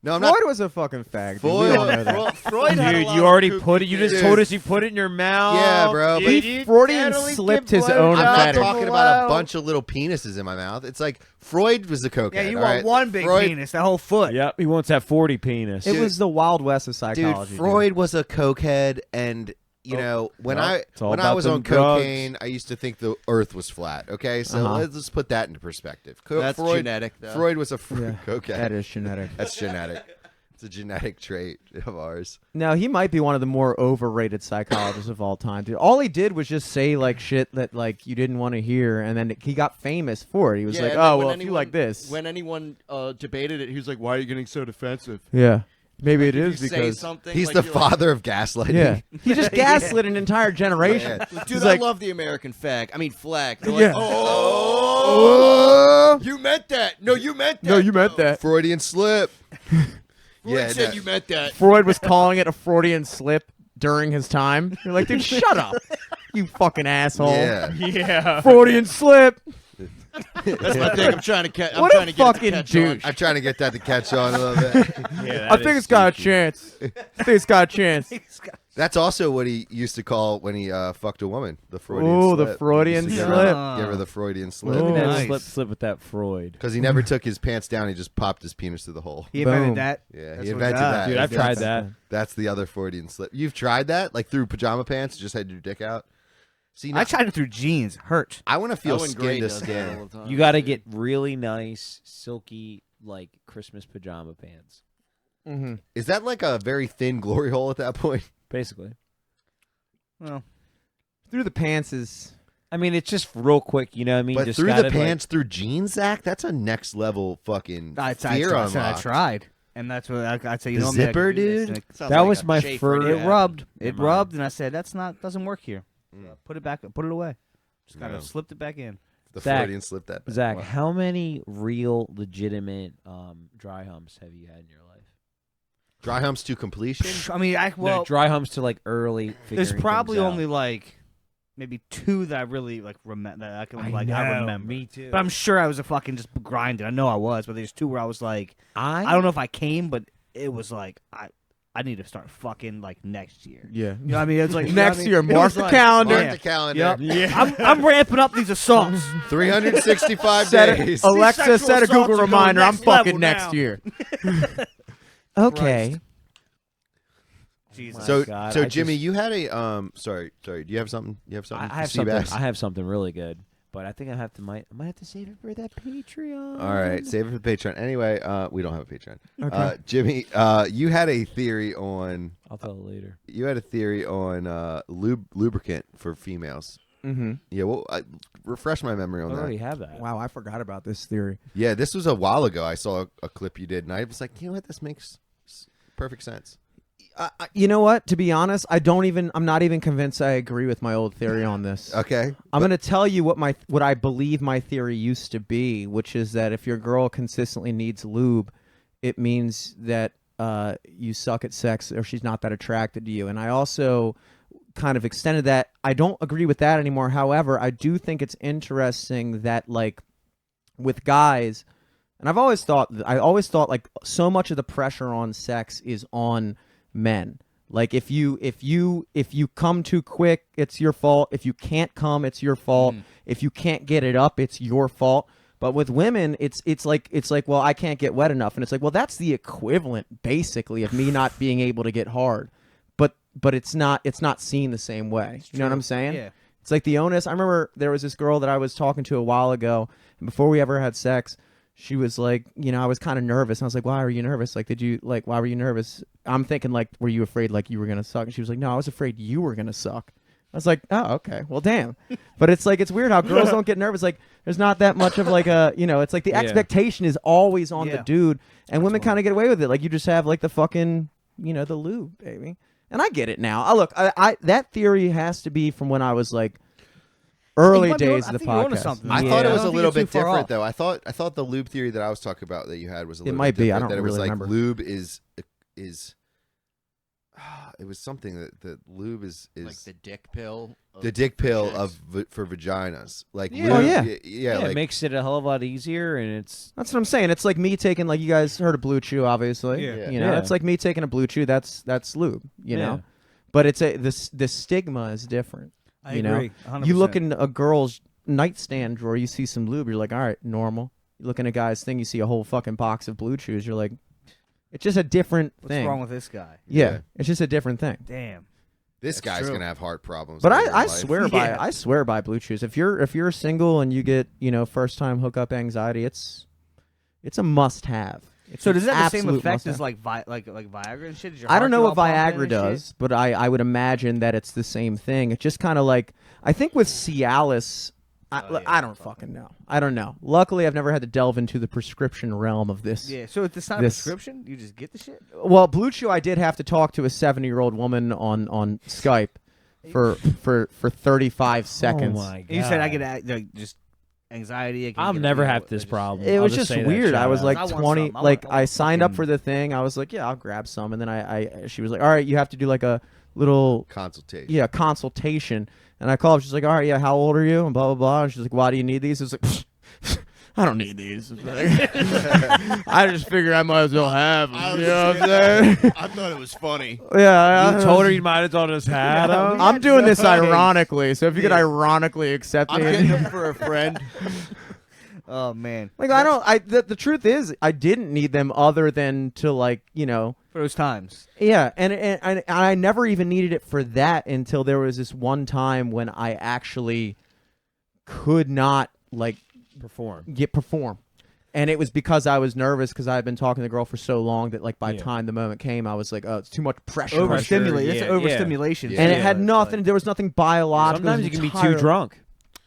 No, I'm not. Floyd was a fucking fag. Dude. We Freud, all know that. Freud had a Dude, lot you of already kooky put it. You just things. told us you put it in your mouth. Yeah, bro, but- He Freudian slipped his own I'm not fetish. talking about a bunch of little penises in my mouth. It's like Freud was a cokehead. Yeah, you all want right? one big Freud, penis, the whole foot. Yep, he wants that 40 penis. It was the Wild West of Dude, psychology. Freud was a cokehead, and you know when well, it's all when I about was them on drugs. cocaine, I used to think the Earth was flat. Okay, so Uh-huh. let's put that into perspective. That's Freud, genetic, though. Freud was a Yeah, cokehead. that is genetic. That's genetic. It's a genetic trait of ours. No, he might be one of the more overrated psychologists of all time, dude. All he did was just say like shit that like you didn't want to hear, and then he got famous for it. He was Yeah, like, and then "Oh when well, if you like this, When anyone debated it, he was like, "Why are you getting so defensive?" yeah, maybe it If is you say because something, He's like, the you're like, father of gaslighting. yeah, he just gaslit an entire generation." Yeah. Dude, He's I like- love the American flag. I mean flag. They're Yeah. like, oh, you meant that. No, you meant that. No, you meant that. Freudian slip. Freud said no. you meant that. Freud was calling it a Freudian slip during his time. You're like, dude, shut up, you fucking asshole. Yeah. yeah. Freudian slip. That's my thing. I'm trying to catch. I'm What a trying to get it to fucking catch douche. I'm trying to get that to catch on a little bit. Yeah, I think it's got a chance. I think it's got a chance. That's also what he used to call when he fucked a woman. The Freudian Ooh, slip. the Freudian He used to slip. Give her the Freudian slip. Look at that Nice. slip with that Freud. Because he never took his pants down. He just popped his penis through the hole. He invented Boom. that. Yeah, That's he what- invented ah, that. Dude, I've That's- tried that. That's the other Freudian slip. You've tried that? Like through pajama pants? Just had your dick out? See, now, I tried it through jeans. Hurt. I want to feel Owen skin Gray to does that skin. all the time. You got to get really nice, silky, like Christmas pajama pants. Mm-hmm. Is that like a very thin glory hole at that point? Basically. Well, Through the pants is. I mean, it's just real quick, you know what I mean? But Just through gotta, the pants, through jeans, Zach, that's a next level fucking I fear I unlocked. tried, and that's what I'd say. You The know, I'm not zipper, gonna do this. dude? And Sounds That like was a my chafe first- right It there. rubbed. It Never mind. rubbed, and I said, doesn't work here. Mm. Put it back. Put it away. Just kind Yeah. of slipped it back in. The Zach- Freudian slip that back. Zach, Wow. how many real, legitimate dry humps have you had in your life? Dry humps to completion? I mean, No, dry humps to like early. there's figuring probably things out. only like maybe 2 that I really like remember. That I can I remember. Me too. But I'm sure I was a fucking just grinding. I know I was, but there's 2 where I was like, I don't know if I came, but it was like I need to start fucking like next year. Yeah. You know what I mean? It's like you know Next what I mean? year, It mark was the like- calendar. Mark Yeah. the calendar. Yep. Yeah. I'm ramping up these assaults. 365 Set days. Alexa, sexual set a assaults Google are going reminder. I'm next level fucking next now. year. Okay. Jesus. So, God, so I Jimmy, just- you had a sorry. Do you have something? You have something? I have for Seabass? something. I have something really good, but I think I might have to save it for that Patreon. All right, save it for the Patreon. Anyway, we don't have a Patreon. Okay. Jimmy, you had a theory on I'll tell it later. lubricant for females. Mm-hmm. Yeah, well, refresh my memory I on already that. have that. Wow, I forgot about this theory. Yeah, this was a while ago. I saw a clip you did, and I was like, you know what? This makes perfect sense. You know what? To be honest, I'm not even convinced I agree with my old theory on this. Okay. I'm going to tell you what I believe my theory used to be, which is that if your girl consistently needs lube, it means that you suck at sex or she's not that attracted to you. And I also kind of extended that. I don't agree with that anymore. However, I do think it's interesting that like with guys, and I always thought like so much of the pressure on sex is on men. Like if you come too quick, it's your fault. If you can't come, it's your fault. If you can't get it up, it's your fault. But with women, it's like, well, I can't get wet enough, and it's like, well, that's the equivalent basically of me not being able to get hard. But it's not seen the same way. You know what I'm saying? Yeah. It's like the onus. I remember there was this girl that I was talking to a while ago, and before we ever had sex, she was like, I was kind of nervous. I was like, why are you nervous? Like, why were you nervous? I'm thinking like, were you afraid like you were going to suck? And she was like, no, I was afraid you were going to suck. I was like, oh, okay. Well, damn. But it's like, it's weird how girls don't get nervous. Like, there's not that much of like a, it's like the Yeah. expectation is always on the Yeah. dude. And women kind of get away with it. Like, you just have like the fucking, the lube, baby. And I get it now. Look, I that theory has to be from when I was like early days of the podcast. I thought it was a don't little think bit you're too far different, off. though. I thought the lube theory that I was talking about that you had was a little might bit be. I different. don't That it was really like remember. lube is it was something that lube is like the dick pill. the dick pill chicks. of for vaginas. Like Yeah. lube, Oh, yeah. yeah, it like makes it a hell of a lot easier, and it's That's what I'm saying. It's like me taking, like, you guys heard of Blue Chew, obviously. Yeah. You know, Yeah. it's like me taking a Blue Chew. That's lube. You Yeah. know, but it's the stigma is different. I you agree. know, 100%. you look in a girl's nightstand drawer, you see some lube, you're like, all right, normal. You look in a guy's thing, you see a whole fucking box of Blue Chews, you're like, it's just a different What's thing. wrong with this guy? Yeah, it's just a different thing. Damn. this That's guy's true. gonna have heart problems. But later in I life. swear by Blue Chews. If you're single and you get, you know, first time hookup anxiety, it's a must have. So does that have the same absolute effect as must-have. like Viagra and shit? Does your I don't heart know do what all pumping Viagra and does, shit? but I would imagine that it's the same thing. It's just kind of like, I think with Cialis, I don't fucking know. I don't know. Luckily, I've never had to delve into the prescription realm of this. Yeah. So it's not a This- prescription. You just get the shit. Well, Blue Chew, I did have to talk to a 70-year-old woman on Skype for 35 seconds. Oh my god! And you said I get like, just anxiety. I can I'll get, never you know, have this just- problem. It I'll was just say that weird. I shout was out. like I want 20, some. I like want- I I want signed up fucking- for the thing. I was like, yeah, I'll grab some, and then I she was like, all right, you have to do like a little consultation. And I called. She's like, all right, yeah, how old are you? And blah blah blah. And she's like, why do you need these? I was like, I don't need these. I just figured I might as well have them. You know what I'm saying? I thought it was funny. Yeah, You told her you might have thought his hat on. I'm doing this ironically, so if you could ironically accept I'm me, getting them for a friend. Oh man. like I don't. The truth is, I didn't need them other than to, like, you know. For those times. Yeah, and I never even needed it for that until there was this one time when I actually could not, like, perform. And it was because I was nervous because I had been talking to the girl for so long that, like, by the time the moment came, I was like, oh, it's too much pressure. Overstimulate. It's yeah, overstimulation. yeah. And Yeah, it had nothing. There was nothing biological. Sometimes you can be too drunk.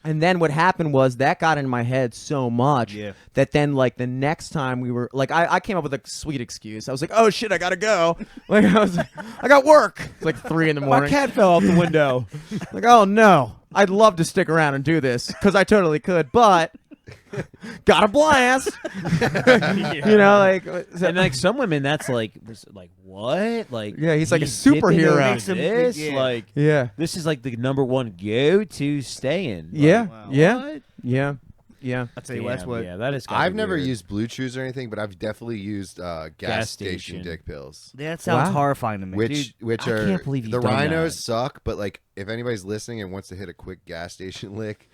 And then what happened was that got in my head so much Yeah. that then, like, the next time we were, like, I came up with a sweet excuse. I was like, oh shit, I gotta go. Like, I was like, I got work. It's like 3 a.m. My cat fell out the window. Like, oh no, I'd love to stick around and do this because I totally could, but got a blast. You know, like, And like some women, that's like, what? Like, Yeah, he's like a dipping superhero. into Makes him- This, yeah. like, yeah, this is like the #1 go-to stay-in. Like, yeah, wow. yeah, what? yeah, yeah. I'll tell you that's Damn, what. Yeah, that is. gotta I've be never weird. used Blue Chews or anything, but I've definitely used gas station station. dick pills. That sounds Wow. horrifying to me. Which I are can't believe you've the done rhinos that. suck, but like if anybody's listening and wants to hit a quick gas station lick,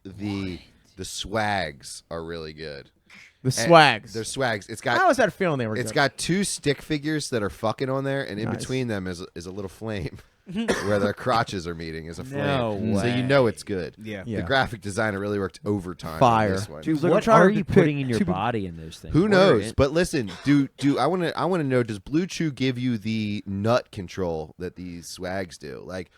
the swags are really good. The swags. They're swags. It's I got always had a feeling they were. it's good. got 2 stick figures that are fucking on there, and in Nice. between them is a little flame where their crotches are meeting is a flame. No So you way. know it's good. Yeah. Yeah. The graphic designer really worked overtime Fire. on this one. Dude, look, I'm What trying are to you depict putting in your two- body in those things? Who What are knows? it? But listen, do I want to know, does Blue Chew give you the nut control that these swags do? Like,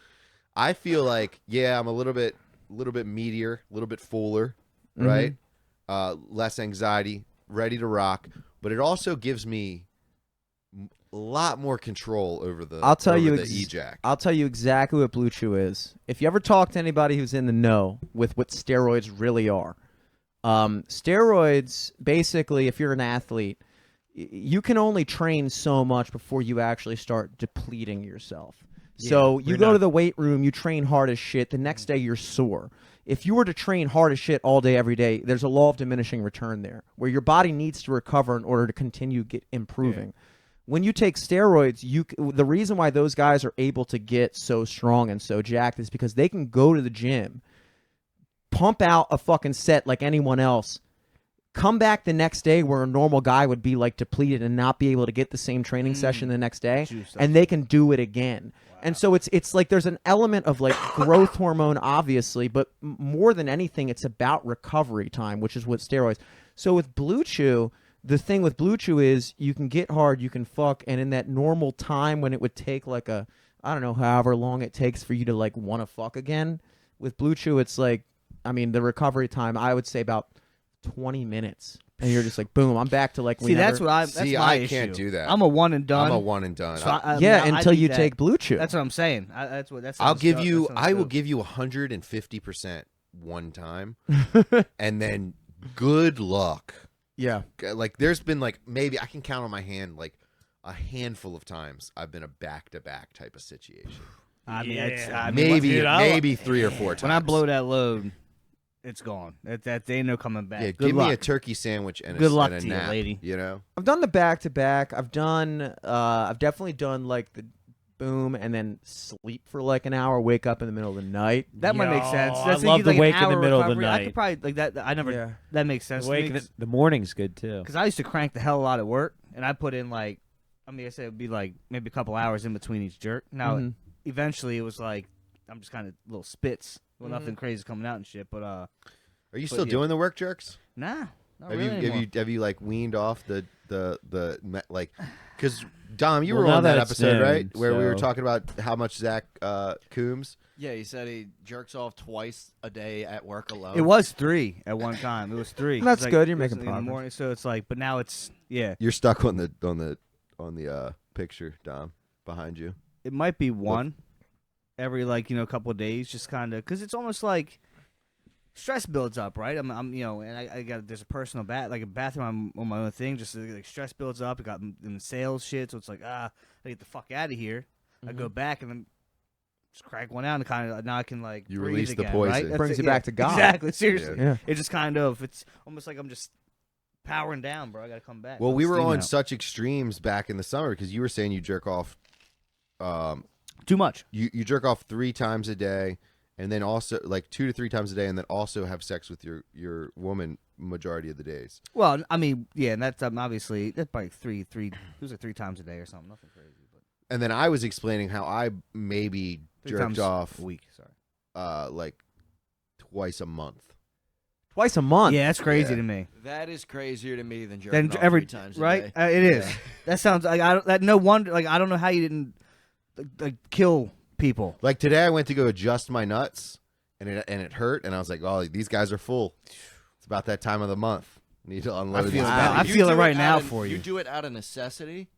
I feel like, yeah, I'm a little bit meatier, a little bit fuller, right? Less anxiety, ready to rock, but it also gives me a lot more control over the I'll tell you the ejac. I'll tell you exactly what Blue Chew is. If you ever talk to anybody who's in the know with what steroids really are, steroids, basically, if you're an athlete, you can only train so much before you actually start depleting yourself. So you go to the weight room, you train hard as shit. The next day you're sore. If you were to train hard as shit all day, every day, there's a law of diminishing return there, where your body needs to recover in order to continue improving. Yeah. When you take steroids, the reason why those guys are able to get so strong and so jacked is because they can go to the gym, pump out a fucking set like anyone else, come back the next day where a normal guy would be like depleted and not be able to get the same training session the next day, and they can do it again. And so it's like there's an element of like growth hormone, obviously, but more than anything, it's about recovery time, which is what steroids. So with Blue Chew, the thing with Blue Chew is you can get hard, you can fuck, and in that normal time when it would take like I don't know, however long it takes for you to like want to fuck again, with Blue Chew, it's like, I mean, the recovery time, I would say about 20 minutes and you're just like, boom, I'm back to like. See, that's what that's See, my I issue. can't do that. I'm a one and done. I'm a one and done. So I yeah, mean, I until need you that. take Blue Chew. That's what I'm saying. That's. I'll give you. I will give. give you 150% one time, and then good luck. Yeah. Like there's been like maybe I can count on my hand like a handful of times I've been a back-to-back type of situation. I mean, Maybe 3 or 4 times. When I blow that load, it's gone. That ain't no coming back. Yeah, Good give luck. me a turkey sandwich and Good a, luck and a to you, nap, lady. You know, I've done the back-to-back. I've definitely done like the boom and then sleep for like an hour, wake up in the middle of the night. That might make sense. I That's love the like an wake in the hour middle of the recovery. I night. could probably like that. I never. Yeah. That makes sense. The, wake in the morning's good too. Because I used to crank the hell a lot at work, and I put in like, I mean, I said it'd be like maybe a couple hours in between each jerk. Now, Mhm. eventually, it was like I'm just kind of little spits, well, nothing crazy coming out and shit. But are you still yeah. doing the work jerks? nah, not Have really you anymore. have you like weaned off the like because Dom, you Well, were now on that that it's episode, right? noon, Where we were so- talking about how much Zach Coombs. Yeah, he said he jerks off twice a day at work alone. It was 3 at one time. It was 3. That's It's like, good. You're it was making in the progress. morning, so it's like, but now it's You're stuck on the picture, Dom, behind you. it might be one every like couple of days, just kind of because it's almost like stress builds up, right? I'm and I got there's a personal a bathroom on my own thing, just like stress builds up. I got in the sales shit, so it's like I get the fuck out of here. I go back and then just crack one out and kind of now I can like You breathe release the again, poison. right? That's Brings it, you back to God. Exactly, seriously. Yeah. It just kind of it's almost like I'm just powering down, bro. I gotta come back. Well, Let we the were steam on out. such extremes back in the summer because you were saying you jerk off. Too much. You jerk off 3 times a day, and then also like 2 to 3 times a day, and then also have sex with your woman majority of the days. Well, I mean, yeah, and that's obviously that's probably three. It was like 3 times a day or something. Nothing crazy, but And then I was explaining how I maybe 3 jerked times off a week. Sorry. like twice a month. Twice a month. Yeah, that's crazy Yeah. to me. That is crazier to me than jerking Then off every 3 times right, a day. It is. That sounds like that. No wonder. Like I don't know how you didn't like kill people. Like today, I went to go adjust my nuts, and it hurt, and I was like, "Oh, these guys are full. It's about that time of the month. Need to unload." I feel these it. bellies." I You feel it do right now out of- for you. You do it out of necessity.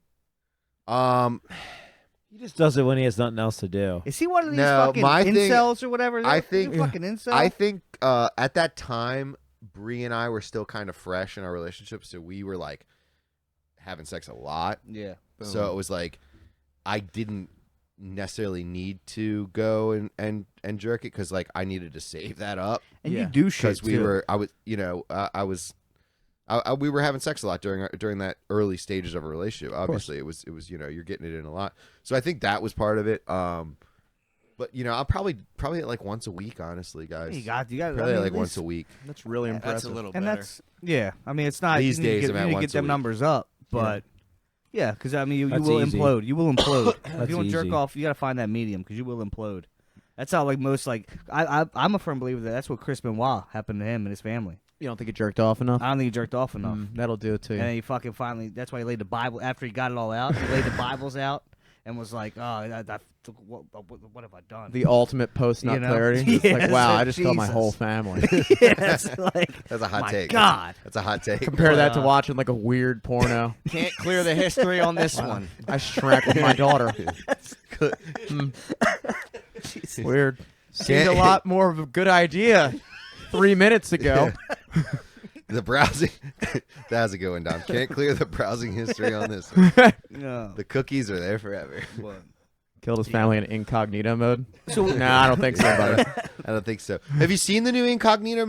He just does it when he has nothing else to do. Is he one of these No, fucking my thing- incels or whatever? Is I that- is he a think- fucking incel. I think at that time, Bree and I were still kind of fresh in our relationship, so we were like having sex a lot. Yeah. So it was like I didn't necessarily need to go and jerk it because like I needed to save that up And Yeah. you do shit because we too. were we were having sex a lot during that early stages of a relationship. Obviously, it was you're getting it in a lot. So I think that was part of it. But I'll probably at like once a week, honestly, guys. You got. Probably I mean, like at once least- a week. That's really That's impressive. a little And better. that's I mean, it's not These you need to days, get, I'm at you need to once get a them week. numbers up, but yeah, because I mean, you That's will easy. implode. You will implode if That's you don't jerk easy. off. You got to find that medium because you will implode. That's how like most like I'm a firm believer that that's what Chris Benoit happened to him and his family. You don't think it jerked off enough? I don't think he jerked off enough. That'll do it to you. And then he fucking finally. That's why he laid the Bible after he got it all out. He laid the Bibles out and was like, "Oh, what have I done?" The ultimate post nut You know? clarity. It's Yeah, like, it's wow, like, I just killed my Jesus. whole family. yeah, that's like That's a hot my take. God. That's a hot take. Compare that to watching like a weird porno. Can't clear the history on this one. I strangled my daughter. Weird. Seemed a lot more of a good idea 3 minutes ago. The browsing. That's a good one, Dom. Can't clear the browsing history on this. No. The cookies are there forever. Killed his family in incognito mode. No, I don't think so, buddy. I don't think so. Have you seen the new incognito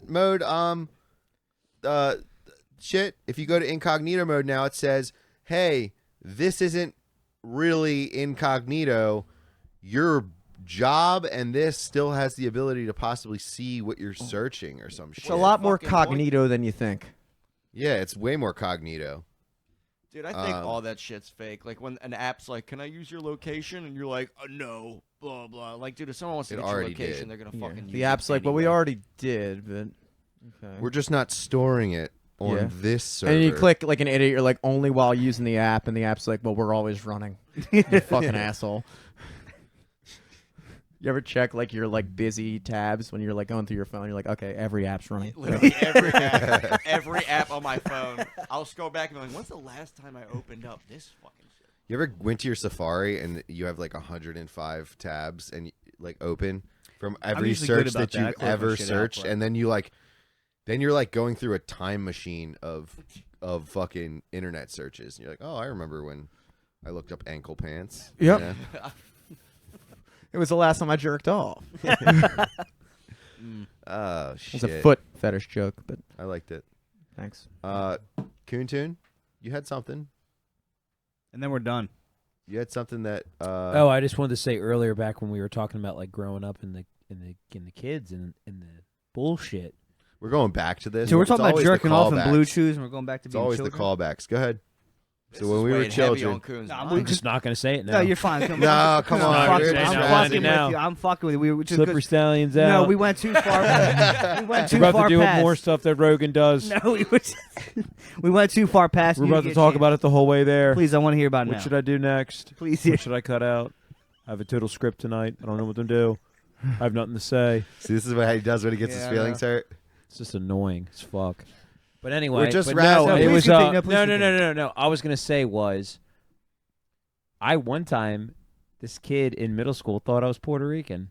mode? Shit. If you go to incognito mode now, it says, "Hey, this isn't really incognito. Your job and this still has the ability to possibly see what you're searching or some shit." It's a lot more Fucking point. cognito than you think. Yeah, it's way more cognito. Dude, I think all that shit's fake. Like when an app's like, "Can I use your location?" and you're like, "No," blah blah. Like, dude, if someone wants to It get your already location, did. they're gonna Yeah. fucking. The use app's it like, well, we anyway. already did, but okay. We're just not storing it on Yeah. this server. And you click like an idiot. You're like, only while using the app, and the app's like, well, we're always running. You fucking asshole. You ever check like your like busy tabs when you're like going through your phone? You're like, okay, every app's running. Literally every app on my phone. I'll scroll back and be like, when's the last time I opened up this fucking shit? You ever went to your Safari and you have like 105 tabs and like open from every usually good search about that that. I you've close my ever shit out, searched, but- and then you're like going through a time machine of fucking internet searches. And you're like, oh, I remember when I looked up ankle pants. Yep. Yeah. It was the last time I jerked off. Oh It's shit. a foot fetish joke, but I liked it. thanks. Coontoon, you had something. And then we're done. You had something that. Oh, I just wanted to say earlier, back when we were talking about like growing up in the kids and in the bullshit. We're going back to this. So we're It's talking about always the jerking off and callbacks. blue chews, and we're going back to It's being always children. the callbacks. Go ahead. This So when is we were weighing heavy children, on Coon's Nah, mind. I'm just not gonna say it now. No, you're fine. Come No, on. come No, on, I'm you're fucking, just I'm trying fucking to with now. you. I'm fucking with you. We were just Slippery Stallions out. No, we went too far. We went too We're about far to do past. more stuff that Rogan does. No, we went too far past. We're You about get to talk chance. about it the whole way there. Please, I want to hear about it What now. should I do next? Please, What should I cut out? I have a total script tonight. I don't know what to do. I have nothing to say. see, this is what he does when he gets his Yeah, I feelings hurt. It's just annoying as fuck. But anyway, We're just but razzing. no, No, it please was continue. No, please no. continue. I was gonna say was, I one time, this kid in middle school thought I was Puerto Rican.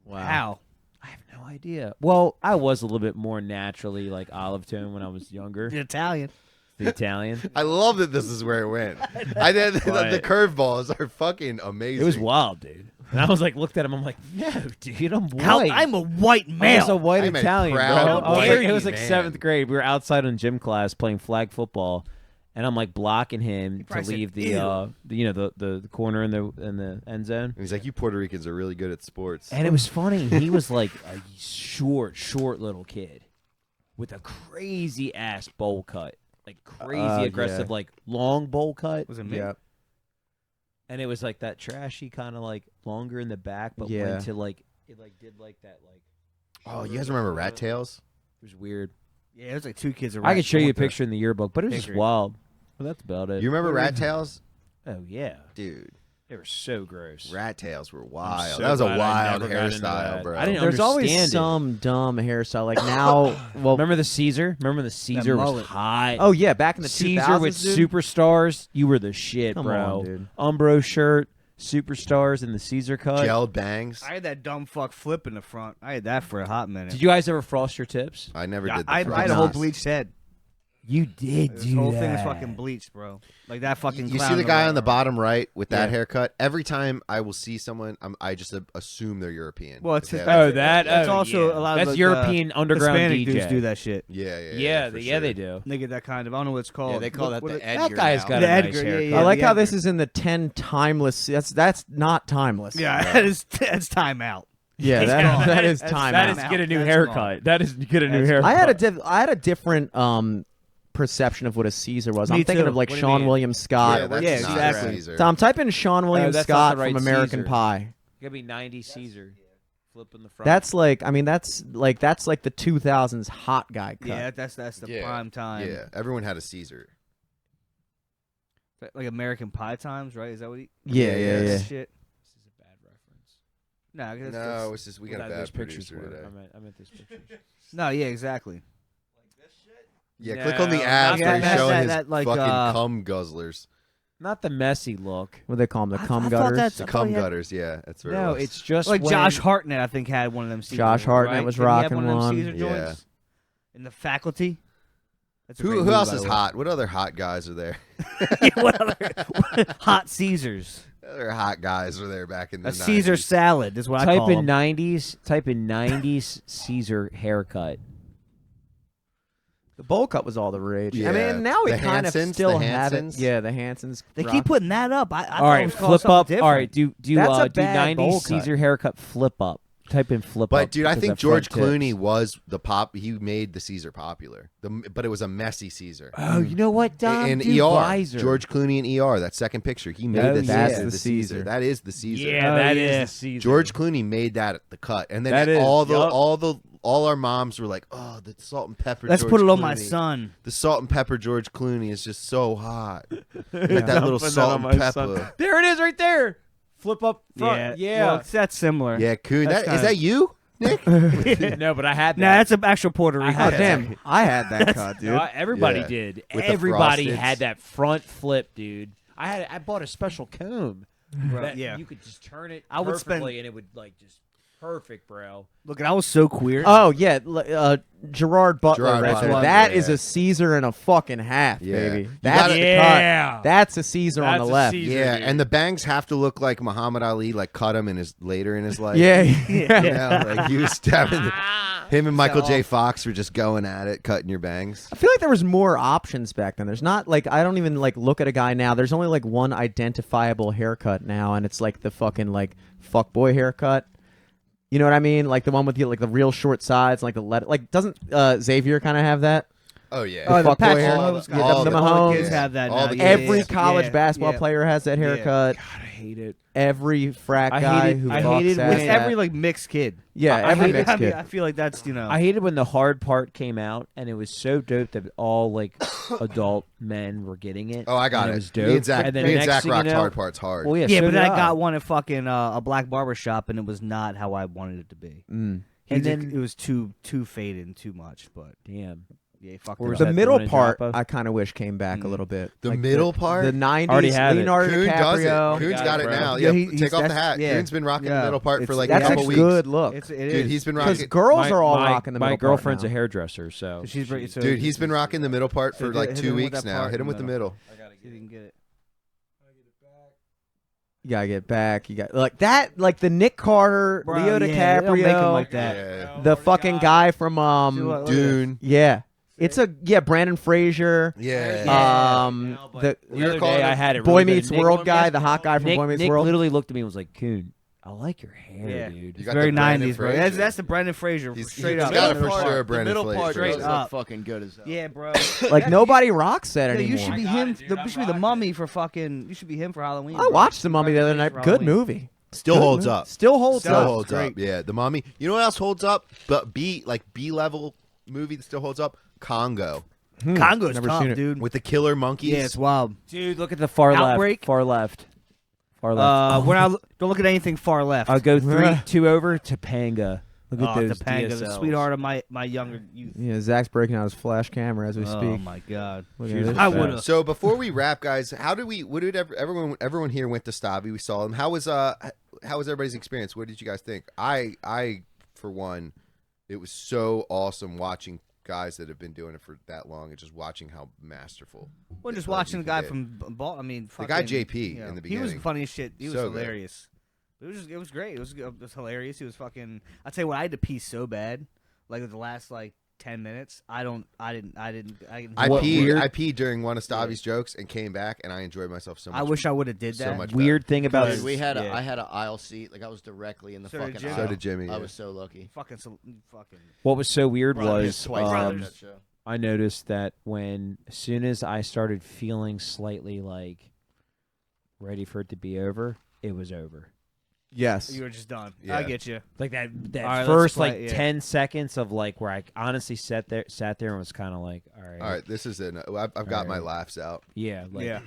How? I have no idea. Well, I was a little bit more naturally like olive tone when I was younger. You're Italian. The Italian. I love that this is where it went. I did the But- curveballs are fucking amazing. It was wild, dude. And I was like, looked at him. I'm like, no, dude, I'm How? white. I'm a white I was a male. white I'm a Italian, bro. proud I was white like, it was like man. 7th grade. We were outside in gym class playing flag football, and I'm like blocking him to probably said, leave "Ew." the corner in the end zone. And he's like, you Puerto Ricans are really good at sports. And it was funny. He was like a short little kid with a crazy ass bowl cut, like crazy aggressive, yeah. like long bowl cut. Was it me? Yeah. And it was like that trashy kind of like longer in the back, but Yeah. went to like it like did like that like. Oh, you guys remember Rat Tails? It was weird. Yeah, it was like 2 kids around. I could show you a picture in the yearbook, but it was just Picture. wild. Well, that's about it. You remember Rat Tails? Oh yeah, Dude, they were so gross. Rat Tails were wild. so that was a glad I wild never got into hairstyle, that. bro. I didn't There's always understand it. some dumb hairstyle. Like now, well, Remember the Caesar? Remember the Caesar was mullet. hot. oh yeah, back in the Caesar 2000s, with dude. superstars. You were the shit, Come bro. on, dude. Umbro shirt, superstars, and the Caesar cut. Gelled bangs. I had that dumb fuck flip in the front. I had that for a hot minute. Did you guys ever frost your tips? I never Yeah, did the I frost. had a whole Nice. bleached head. You did This whole thing was fucking bleached, bro. Like that fucking. You clown see the in guy right on the arm. bottom right with that Yeah. haircut? Every time I will see someone, I just assume they're European. Well, it's If they just- have Oh, that that. That's oh, also yeah. a lot of That's the European underground Hispanic DJ. dudes do that shit. Yeah, for Yeah, sure. they do. They get that kind of. I don't know what it's called. Yeah, they call that What the it- Edgar. That guy's now. got The a nice Edgar, yeah, haircut. yeah. I like the how this Edgar. is in the 10 timeless. That's not timeless. Yeah, that's time out. Yeah, He's that, gone. that is That's time That out. is get a new That's haircut. gone. That is get a new That's haircut. I had a different perception of what a Caesar was. Me I'm thinking too. of like What do you Sean mean? William Scott. Yeah, that's Yeah, not exactly. Caesar. So I'm typing Sean William that's not Scott the right from American Caesar. Pie. It could be 90s Caesar. Flip in the front. That's like, I mean, that's like the 2000s hot guy cut. Yeah, that's the Yeah, prime time. Yeah, everyone had a Caesar. Like American Pie times, right? Is that what he? yeah, yeah. That yeah. Shit. This is a bad reference. No, No, it's just we got a Well, bad those pictures producer were. today. I meant those pictures. no, yeah, exactly. Yeah, click on the No, ads not where he's that- showing that- his that, like, fucking cum guzzlers. Not the messy look. What do they call them? The I cum thought gutters? that's- The I thought cum he had- gutters, yeah, that's where it No, was. it's just Like when, Josh Hartnett, I think had one of them. Caesar Josh ones, Hartnett right? was Didn't he have rocking one of them one. Caesar Yeah. joints? In the faculty. That's a great Who movie, else by is the way. hot? What other hot guys are there? what other hot Caesars? What other hot guys were there back in the A 90s? Caesar salad is what I type call in 'em. 90s. Type in 90s Caesar haircut. The bowl cut was all the rage. I Yeah. mean, now we The kind of Hansons, still the have it. Hansons. Yeah, the Hansons. They rock. keep putting that up. I All thought it right, was called flip something up. different. All right, do That's a do bad bowl 90s cut. Caesar haircut flip up. Type in flip up. But dude, I because think that George front tips. Clooney was the pop. He made the Caesar popular. But it was a messy Caesar. Oh, you know what, Dom? in Dude, ER, Visor. George Clooney in ER. That second picture, he made Oh, the that's Caesar. the Caesar. That is the Caesar. Yeah, Oh, that is yeah. the Caesar. George Clooney made that at the cut, and then That is, yup. all our moms were like, "Oh, the salt and pepper." Let's George put it on Clooney. my son. The salt and pepper George Clooney is just so hot. Like that Don't little put that salt on and my son. pepper. There it is, right there. flip up front. Yeah. Well, that's similar. Yeah, Coon. That's Is that you, Nick? No, but I had that. Nah, that's an actual Puerto Rican. Oh damn, I had that cut, dude. No, everybody Yeah. did. With the Everybody frosteds. had that front flip, dude. I bought a special comb. That yeah. you could just turn it I would spend- perfectly, and it would like just perfect, bro. Look, I was so queer. Oh yeah, Gerard Butler Gerard right Butler, there. That yeah. is a Caesar and a fucking half, Yeah. baby. You That's gotta- the Yeah. cut. That's a Caesar on That's the a left. Caesar. Yeah, dude. and the bangs have to look like Muhammad Ali, like cut him in his later in his life. Yeah, You know, like he was stabbing. Him and Michael J. Fox were just going at it, cutting your bangs. I feel like there was more options back then. There's not like I don't even like look at a guy now. There's only like one identifiable haircut now, and it's like the fucking like fuckboy haircut. You know what I mean? Like the one with the like the real short sides, like the let like doesn't Xavier kind of have that? Oh yeah. Oh, the fuckboy Patrick hair. Mahomes guy. All the All Mahomes. kids have that All now. the Yeah, Every yeah, college yeah, basketball yeah. player has that haircut. God, I hate it. Every frat I guy hated- who I fucks hated has when- It's that. every like mixed kid. Yeah, I every hated- mixed I mean, kid. I feel like that's I hated when the hard part came out, and it was so dope that all like adult men were getting it. Oh, I got and it. It was dope. Me and Zach, and then me and next Zach thing you rocked know- hard parts hard. Well, yeah, Yeah, so but then did I got one at fucking a black barber shop, and it was not how I wanted it to be. Mm. And then- then it was too faded and too much. But Damn. yeah, he fucked Or it was up. The that middle one in part, Joppa? I kind of wish came back a little bit. The Like middle part? the '90s. Already have it. Leonardo Coon does DiCaprio. it. Coon's got it bro. now. Yeah, Yeah, he's- take off the that's- hat. yeah. Coon's been rocking Yeah. the middle part for It's- like That's a a couple weeks. good look. It Dude, is. he's been Because rocking. girls are all my, rocking the middle My girlfriend's part a now. hairdresser, so She's very, so Dude, he's been rocking the middle part So for hit- like hit 2 him with weeks that now. part Hit in him with the the middle. See if you can get it. You gotta get back. You got like that, like the Nick Carter, Bro, Leo yeah, they don't make him DiCaprio, like that. Yeah. the fucking guy from See, look at this. Dune. yeah. It's a Brandon Fraser. Yeah. The We were the calling other day him I had it. Boy really good. Meets Nick- World guy, the hot guy from Nick, Boy Meets Nick World. literally looked at me and was like, "Coon, I like your hair, Yeah. dude." You It's got very the Brandon 90s, bro. Fraser. That's the Brendan Fraser. He's Straight got up. it Middle for part. sure, The Brandon middle Fraser. part Straight does up. look fucking good as hell. Yeah, bro. Like nobody rocks that Yeah, anymore. you should be I got him. it, dude. You should be the mummy for fucking. You should be him for Halloween. I bro. watched The Mummy the other Brendan night. Fraser for Good Halloween. movie. Still Good holds movie. up. Still holds Still up. holds Great. up. Yeah, the Mummy. You know what else holds up? But B level movie that still holds up. Congo Congo's Never tough, seen it. dude. with the killer monkeys. Yeah, it's wild. Dude, look at the far Outbreak? left. Far left. Far left. When I don't look at anything far left. I'll go 2 over Topanga. Look at those Topanga, the DSLs. sweetheart of my younger youth. Yeah, Zach's breaking out his flash camera as we Oh speak. my god. Look She at was this I shit. would've. So before we wrap, guys, everyone here went to Stavi? We saw them. How was everybody's experience? What did you guys think? I for one, it was so awesome watching guys that have been doing it for that long and just watching how masterful. Well, just like watching the you guy did. from Ball. I mean, The guy fucking, JP you know, in the He was beginning. funny as shit. He was So good. hilarious. It was great. It was hilarious. He was fucking. I tell you what, I had to pee so bad. Like the last 10 minutes. I didn't. I What peed. weird- I peed during one of Stavi's jokes and came back, and I enjoyed myself so much. I wish I would have did so that. much Weird thing about Dude, we had Yeah. I had an aisle seat. Like I was directly in the So did fucking Jimmy. aisle. So did Jimmy. I yeah. was so lucky. Fucking. what was so weird Brother, was twice Brothers. that show. I noticed that as soon as I started feeling slightly like ready for it to be over, it was over. Yes. You were just done. Yeah. I get you. Like that All right, let's first play- yeah. 10 seconds of like where I honestly sat there and was kind of like, all right, All right, this is it. I've got my Alright. laughs out. yeah, like, Yeah.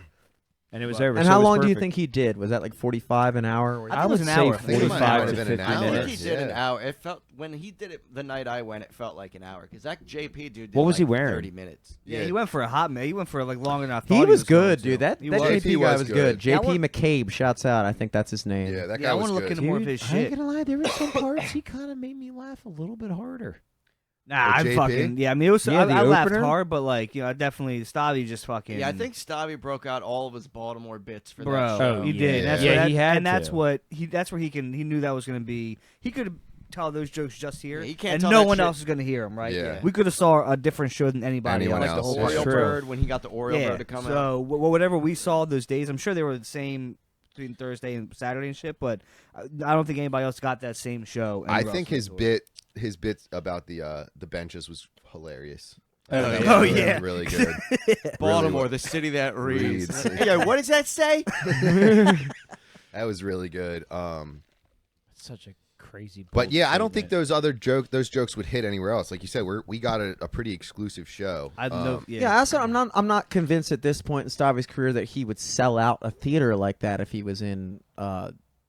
and it was Well, over. And so how it was long do you perfect. think he did? Was that like 45 an hour? I think I it was would an say hour. I think it might 45 have to been an 50 hour. I think minutes. he did an Yeah. hour. It felt when he did it the night I went, it felt like an hour. Because that JP dude did What was he like wearing? 30 minutes. Yeah, Yeah. he went for a hot minute. He went for longer than I thought. He was going good, to. dude. That He that was. JP JP guy was was good. good. Yeah, I JP want- McCabe, shouts out. I think that's his name. Yeah, that Yeah, guy I was want to look good. into more of his I ain't shit. gonna lie, there were some parts he kind of made me laugh a little bit harder. Nah, With I'm JP? fucking. Yeah, I mean, it was. Yeah, I the laughed opener? hard, but I definitely Stavi just fucking. Yeah, I think Stavi broke out all of his Baltimore bits for Bro, that show. he yeah. did. That's Yeah, what, he had and that's to. what he. That's where he knew that was going to be. He could tell those jokes just here, Yeah, he can't and tell no that one shit- else is going to hear them. Right? Yeah. We could have saw a different show than anybody Anyone else. Like the else. Oriole That's true. bird when he got the Oriole Yeah. bird to come out. So whatever we saw those days, I'm sure they were the same between Thursday and Saturday and shit. But I don't think anybody else got that same show. I anywhere think else his bits about the benches was hilarious. Oh, That yeah. was Oh, yeah. really good. Baltimore, Really the city that reads. reads. Yeah, what does that say? That was really good. Such a crazy. But bold yeah, I don't think statement. those jokes would hit anywhere else. Like you said, we got a pretty exclusive show. I know. Yeah, also I'm not convinced at this point in Stavi's career that he would sell out a theater like that if he was in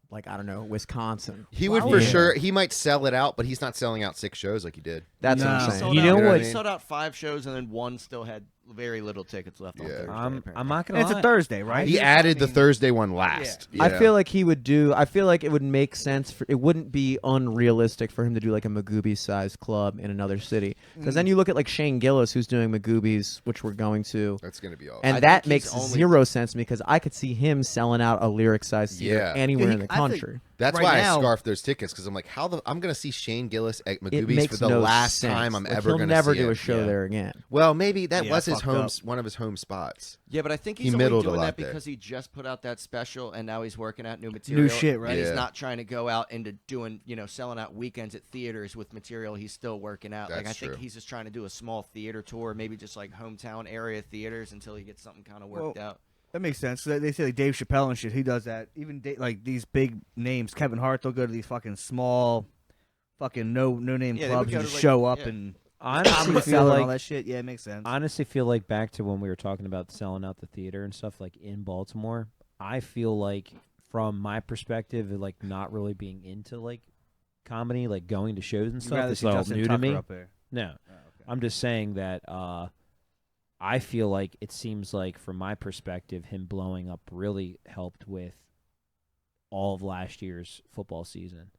like, I don't know, Wisconsin. He would for sure. He might sell it out, but he's not selling out 6 shows like he did. That's what No. I'm saying. You know what? He sold out 5 shows, and then one still had very little tickets left on Yeah. Thursday. I'm apparently. not gonna And it's lie. a Thursday, right? He added the Thursday one last. I Yeah. feel like he would do. I feel like it would make sense for. It wouldn't be unrealistic for him to do like a Magooby-sized club in another city. Because then you look at like Shane Gillis, who's doing Magoobies, which we're going to, that's gonna be all. and I that think he's makes only- 0 sense to me because I could see him selling out a lyric-sized theater Yeah. anywhere Yeah, in the I think- country. That's right why now- I scarfed those tickets because I'm like, I'm gonna see Shane Gillis at It Magoobies makes for the no last sense. time I'm Like, ever he'll gonna never see do it. a show Yeah. there again. Well, maybe that Yeah, was his fucked home, up. one of his home spots. Yeah, but I think He he's only middled a doing lot that there. because he just put out that special, and now he's working out new material. shit, right? And Yeah. he's not trying to go out into doing, selling out weekends at theaters with material. He's still working out. Like I That's think true. he's just trying to do a small theater tour, maybe just like hometown area theaters until he gets something kind of worked out. That makes sense. They say like Dave Chappelle and shit. He does that. Even like these big names, Kevin Hart, they'll go to these fucking small, fucking no name Yeah, they would clubs go and to, just like- show up yeah. and Honestly, feel sell and all like that shit. Yeah, it makes sense. honestly feel like back to when we were talking about selling out the theater and stuff like in Baltimore. I feel like from my perspective, like not really being into like comedy, like going to shows and You'd stuff, rather it's see all Justin new to Tucker me. up there. No, Oh, okay. I'm just saying that I feel like it seems like from my perspective, him blowing up really helped with all of last year's football season.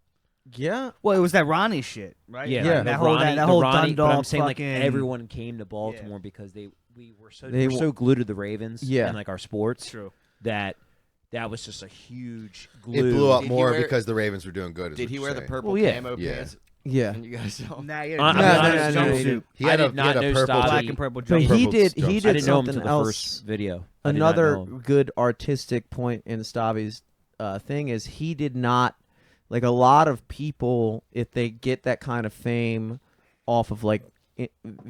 Yeah. Well, it was that Ronnie shit, right? Yeah, Yeah. the That whole Ronnie, that the whole Ronnie, but I'm Dundalk saying like fucking everyone came to Baltimore because we were They so glued to the Ravens Yeah. and like our sports True. that was just a huge It glue. blew up Did he more wear- because the Ravens were doing good. is Did what he you're wear the saying. purple Well, yeah. camo Yeah. pants? Yeah. And you guys saw? Nah, yeah, I'm No, not no, honest, no, no, jumpsuit. no. He had I a did not know purple Stodgy. black and purple But jump. he Purple did. jump. He I did didn't know him something to the else. first video. I did not Another know him. good artistic point in Stavi's thing is he did not like a lot of people if they get that kind of fame off of like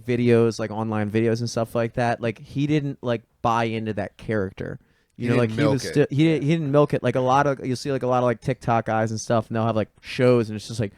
videos like online videos and stuff like that, like he didn't like buy into that character. You He know, like didn't he was milk still it. he didn't milk it. Like a lot of you'll see like a lot of like TikTok guys and stuff, and they'll have like shows, and it's just like,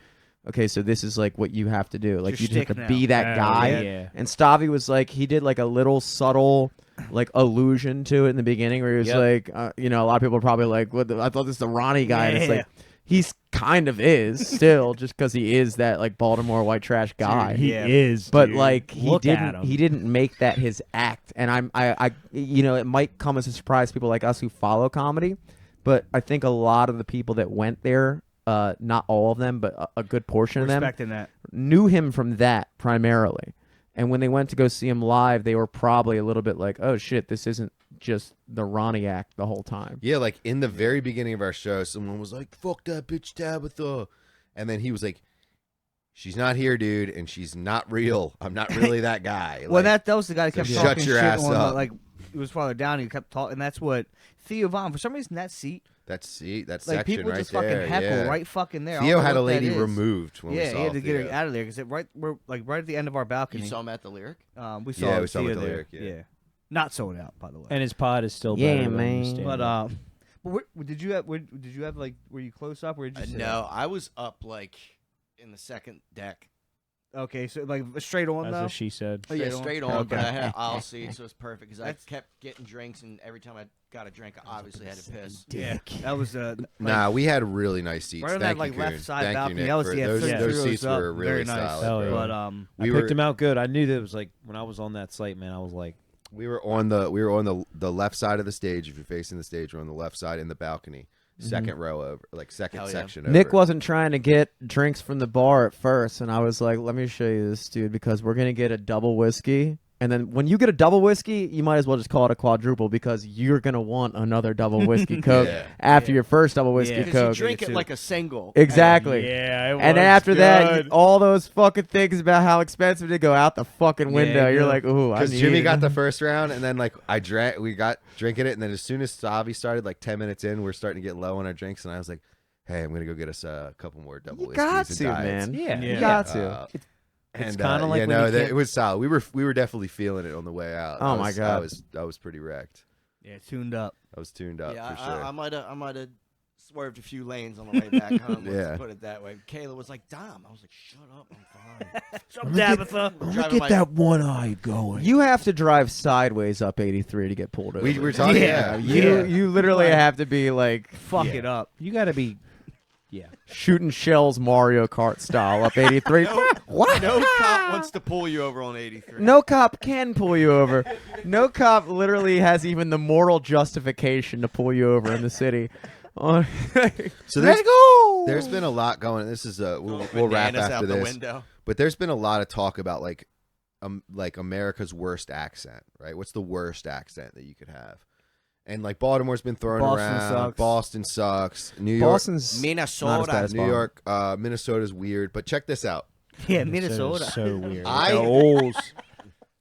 okay, so this is like what you have to do. Like your you just have shtick to now. be that Yeah, guy. yeah. And Stavi was like, he did like a little subtle like allusion to it in the beginning, where he was Yep. like, a lot of people are probably like, "What? I thought this is the Ronnie guy." And it's Yeah. like he's kind of is still just because he is that like Baltimore white trash guy. He is, But dude. like Look at him. he didn't make that his act, and I it might come as a surprise to people like us who follow comedy, but I think a lot of the people that went there, not all of them, but a good portion of them, respecting that. knew him from that primarily. And when they went to go see him live, they were probably a little bit like, oh shit, this isn't just the Ronnie act the whole time. Yeah, like in the very beginning of our show, someone was like, "Fuck that bitch Tabitha," and then he was like, "She's not here, dude, and she's not real. I'm not really that guy." Well, Like, that was the guy that kept so talking shut your shit ass on up. like it was farther down. He kept talking, and that's what Theo Von. For some reason, that seat, that like section people right just there. fucking heckle yeah. right fucking there. I Theo don't know had a what that lady is. removed when we Yeah, saw he had to get Theo. her out of there because we're like right at the end of our balcony. You saw him at the Lyric? We saw Yeah, we saw him Theo at the there. Lyric, yeah. Not sold out, by the way. And his pod is still Yeah, better than man. stand But up. did you have like were you close up or did you sit No, up? I was up like in the second deck. Okay, so like straight on That's though. what she said. Oh, yeah, Straight on. on, but Okay. I had aisle seats, so it was perfect because I That's- kept getting drinks, and every time I got a drink, I obviously had to piss. Yeah, that was Nah, we had really nice seats. right on Thank that like you, left Coon. side Thank balcony. you, Nick, That was for yeah, those, 33 those rows seats up, were very really nice. solid. Hell bro. yeah. But I we picked were- him out good. I knew that it was like when I was on that site, man. I was like, We were on the left side of the stage. If you're facing the stage, we're on the left side in the balcony, second row over, like second Hell yeah. section over. Nick wasn't trying to get drinks from the bar at first, and I was like, let me show you this, dude, because we're going to get a double whiskey. And then when you get a double whiskey, you might as well just call it a quadruple because you're going to want another double whiskey Coke Yeah. after your first double whiskey Yeah. Because Coke. you drink it too. like a single. Exactly. yeah. And then after that, all those fucking things about how expensive they go out the fucking window. You're yeah. like, ooh, I Because need Jimmy it. got the first round, and then like we got drinking it, and then as soon as Savi started, like 10 minutes in, we're starting to get low on our drinks, and I was like, "Hey, I'm gonna go get us a couple more double You whiskeys got and to, diets." man. Yeah. You Yeah. got to. It's And kinda like yeah, when you no, can't- it was solid. We were definitely feeling it on the way out. Oh, my God. I was pretty wrecked. yeah, tuned up. I was tuned up Yeah, for sure. I might have swerved a few lanes on the way back home. Yeah. Let's put it that way. Kayla was like, "Dom," I was like, "Shut up, I'm fine." Some Tabitha. Driving my- one eye going. You have to drive sideways up 83 to get pulled over. we were talking. Yeah. Yeah, You literally have to be like, Fuck Yeah. it up. You got to be Yeah. shooting shells Mario Kart style up 83. What? No cop wants to pull you over on 83. No cop can pull you over. No cop literally has even the moral justification to pull you over in the city. So Let's go. There's been a lot going. This is we'll wrap Bananas after out the this. window. But there's been a lot of talk about like America's worst accent, right? What's the worst accent that you could have? And like Baltimore's been thrown Boston around. sucks. Boston sucks. New York, Boston's Minnesota. not as bad as New York, Minnesota's weird. But check this out. Yeah, Minnesota. So weird. I-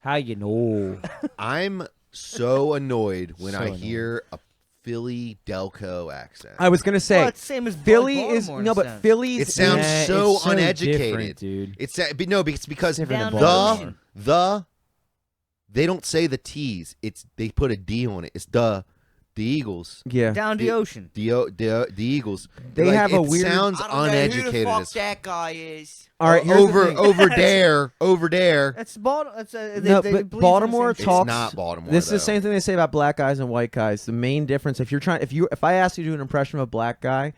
How you know? I'm so annoyed when So I annoyed. hear a Philly Delco accent. I was gonna say Well, it's same as Philly Baltimore is in no, a but sense. Philly's It sounds Yeah, so it's so uneducated, different, dude. It's because Different than the Baltimore. they don't say the T's. It's they put a D on it. It's the Eagles. yeah. Down the ocean. The Eagles. They Like, have a it weird- sounds I don't know who the uneducated. fuck as that guy is. All right, here's the over thing. over there. That's Baltimore. That's No, they but believe in the Baltimore same shit. talks. It's not Baltimore. This is the though. same thing they say about black guys and white guys. The main difference, if I ask you to do an impression of a black guy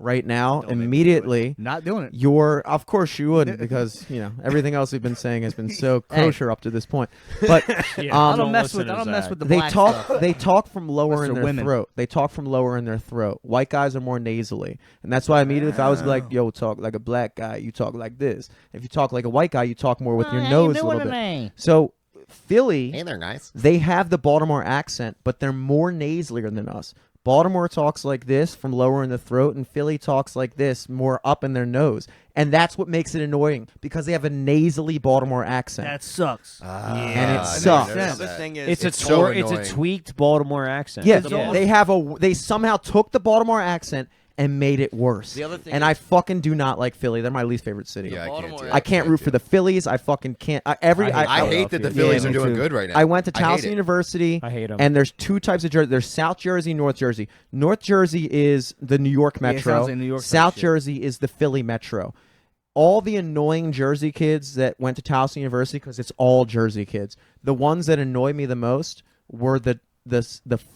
right now, Don't make me do it. immediately, Not doing it. of course you wouldn't, because everything else we've been saying has been so kosher up to this point. But I don't mess with. I don't mess with the they black talk. stuff. They talk from lower Unless in they're their women. throat. They talk from lower in their throat. White guys are more nasally, and that's why immediately if I was like, "Yo, talk like a black guy," you talk like this. If you talk like a white guy, you talk more with your nose a little bit. So Philly, Hey there, guys. they have the Baltimore accent, but they're more nasalier than us. Baltimore talks like this from lower in the throat, and Philly talks like this more up in their nose. And that's what makes it annoying, because they have a nasally Baltimore accent. That sucks. And it I sucks. never noticed The that. thing is, It's so a annoying. tweaked Baltimore accent. Yeah, Yeah. they somehow took the Baltimore accent and made it worse. The other thing and is- I fucking do not like Philly. They're my least favorite city. Yeah, I can't. Baltimore- do it. I can't root for the Phillies. I fucking can't. I hate that the Yeah, Phillies me are doing too. good right now. I went to I hate Towson it. University. I hate 'em. And there's two types of Jersey. There's South Jersey, North Jersey. North Jersey is the New York Yeah, it Metro. sounds like New York type South shit. Jersey is the Philly Metro. All the annoying Jersey kids that went to Towson University, because it's all Jersey kids. The ones that annoy me the most were the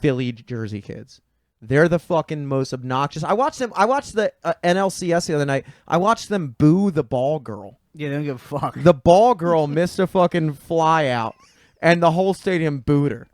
Philly Jersey kids. They're the fucking most obnoxious. I watched them. I watched the NLCS the other night. I watched them boo the ball girl. Yeah, they don't give a fuck. The ball girl missed a fucking fly out, and the whole stadium booed her.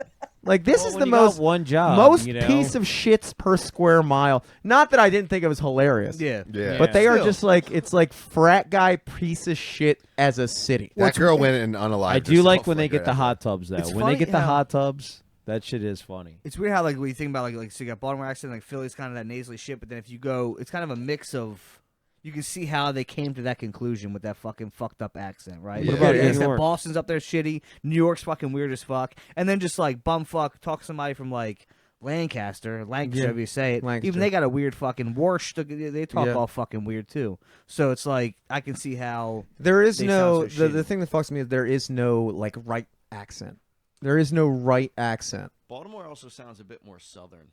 Like, this is When the you got most one job, most you know? piece of shits per square mile. Not that I didn't think it was hilarious. Yeah. Yeah. But they are Still. just like, it's like frat guy piece of shit as a city. That girl went and unalived I do like herself, when they like, get the right hot tubs though. It's When funny they get the how- hot tubs, that shit is funny. It's weird how like when you think about like so you got Baltimore accent, like Philly's kind of that nasally shit, but then if you go, it's kind of a mix of. You can see how they came to that conclusion with that fucking fucked up accent, right? What You about got New that York? Boston's up there shitty, New York's fucking weird as fuck, and then just like bumfuck talk to somebody from like Lancaster, Yeah. however you say it. Lancaster. Even they got a weird fucking Warsh. They talk Yeah. all fucking weird too. So it's like I can see how. There is They no, sound so the shitty. thing that fucks me is there is no, like, right accent. There is no right accent. Baltimore also sounds a bit more southern.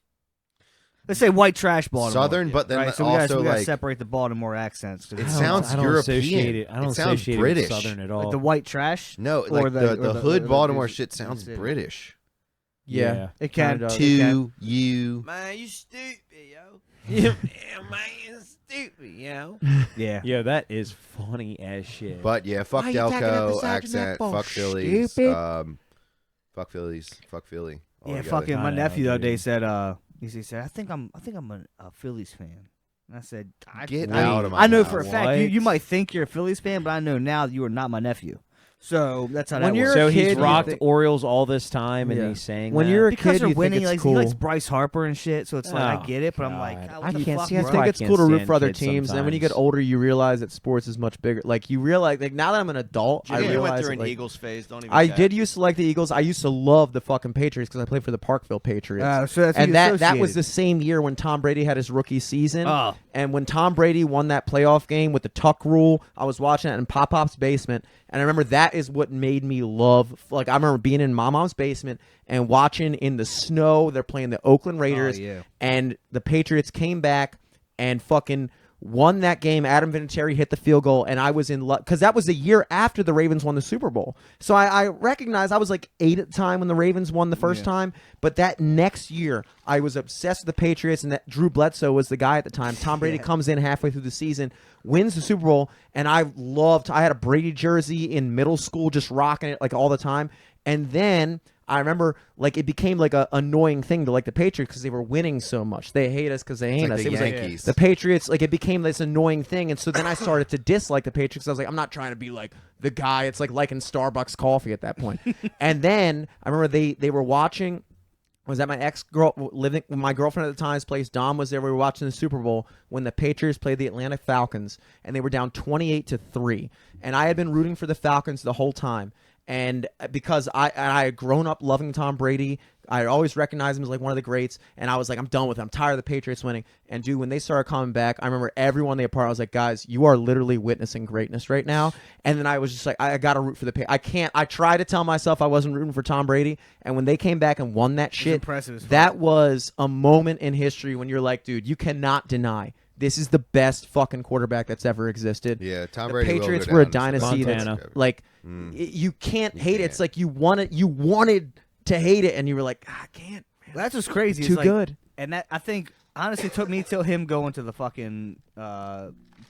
Let's say white trash Baltimore. Southern, but then right? So we gotta also like like separate the Baltimore accents. 'cause It it's sounds I don't European. associate it. I don't It sounds associate British. it with Southern at all. like the white trash. no, or like the- or the the- hood or the- Baltimore the- shit sounds the city. British. Yeah. It can. Kinda does. It can. To you. Man, you stupid, yo. yeah, man, stupid, yo. Yeah. Yeah, that is funny as shit. But yeah, fuck Why you taking up Delco the side of accent. that ball, Fuck Phillies. stupid? Fuck Phillies. Fuck Philly. All Yeah, together. fucking my I know, nephew the other day dude. said, he said, I think I'm a Phillies fan. And I said, Get I, out of my I know house. for a fact What? you might think you're a Phillies fan, but I know now that you are not my nephew. So that's how When that you're works. a so he's kid, you rocked think- Orioles all this time, and Yeah. he's saying When that? you're a because kid, they're you winning, think like it's cool. he likes Bryce Harper and shit. So it's like Oh, I get it, but I'm like, God. what I the can't fuck, see I That's bro? why think it's can't cool to root stand for other kids teams. And then when you get sometimes. older, you realize that sports is much bigger. Like, you realize, like, now that I'm an adult, Jimmy I went realize through that, an like, Eagles phase. Don't even. I cap. did used to like the Eagles. I used to love the fucking Patriots because I played for the Parkville Patriots. So that's And what that you was the associated. same year when Tom Brady had his rookie season. Oh. And when Tom Brady won that playoff game with the tuck rule, I was watching it in Pop Pop's basement. And I remember that is what made me love. Like, I remember being in my mom's basement and watching in the snow. They're playing the Oakland Raiders. yeah. And the Patriots came back and fucking won that game. Adam Vinatieri hit the field goal, and I was in luck because that was the year after the Ravens won the Super Bowl. So I recognized I was like 8 at the time when the Ravens won the first time, but that next year I was obsessed with the Patriots, and that Drew Bledsoe was the guy at the time. Tom Brady comes in halfway through the season, wins the Super Bowl, and I had a Brady jersey in middle school, just rocking it like all the time. And then I remember like it became like a annoying thing to like the Patriots because they were winning so much. They hate us because they hate us. The It was Yankees. like the Patriots, like it became this annoying thing. And so then I started to dislike the Patriots. I was like, I'm not trying to be like the guy. It's like liking Starbucks coffee at that point. And then I remember they were watching. I was at my living with my girlfriend at the time's place. Dom was there. We were watching the Super Bowl when the Patriots played the Atlanta Falcons, and they were down 28-3. And I had been rooting for the Falcons the whole time. And because I had grown up loving Tom Brady, I always recognized him as like one of the greats. And I was like, I'm done with him. I'm tired of the Patriots winning. And dude, when they started coming back, I remember everyone they apart. I was like, guys, you are literally witnessing greatness right now. And then I was just like, I got to root for the Patriots. I tried to tell myself I wasn't rooting for Tom Brady. And when they came back and won that shit, impressive as fuck. that was a moment in history when you're like, dude, you cannot deny this is the best fucking quarterback that's ever existed. Yeah, Tom the Brady will Patriots go were a down. dynasty. Montana. That's like you can't hate it. It's like you wanted to hate it, and you were like, I can't. Man. That's what's crazy. Too It's like, good. And that I think honestly took me till him going to the fucking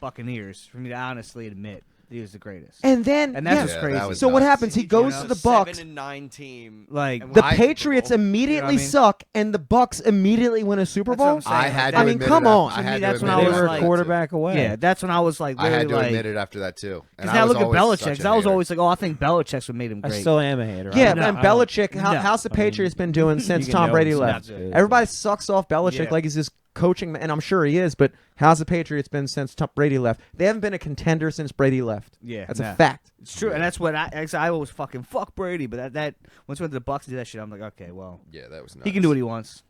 Buccaneers for me to honestly admit he was the greatest. And then And that's yeah. what's Yeah, crazy. that was So what nuts. happens? He goes to the Bucks. 7-9 team. Like, and The won Patriots Super Bowl. immediately You know what I mean? suck, and the Bucks immediately win a Super That's what Bowl. I'm saying. I had to I mean, admit come it on. I To me, had to that's when admit I it was They were after like- a that, quarterback away. yeah, that's when I was like, too. I had literally to like, admit it after that too. And because now look at always Belichick. such 'Cause a I was hater. always like, oh, I think Belichick's what made him I great. still am a hater. Yeah, No, and I Belichick. don't- How's the I mean, Patriots been doing since can Tom know Brady it's not left? good. Everybody sucks off Belichick Yeah. like he's this coaching, and I'm sure he is. But how's the Patriots been since Tom Brady left? They haven't been a contender since Brady left. Yeah, That's nah. a fact. It's true, and that's what I always fucking fuck Brady. But that once we went to the Bucks and did that shit, I'm like, okay, well, Yeah, that was nuts. he can do what he wants.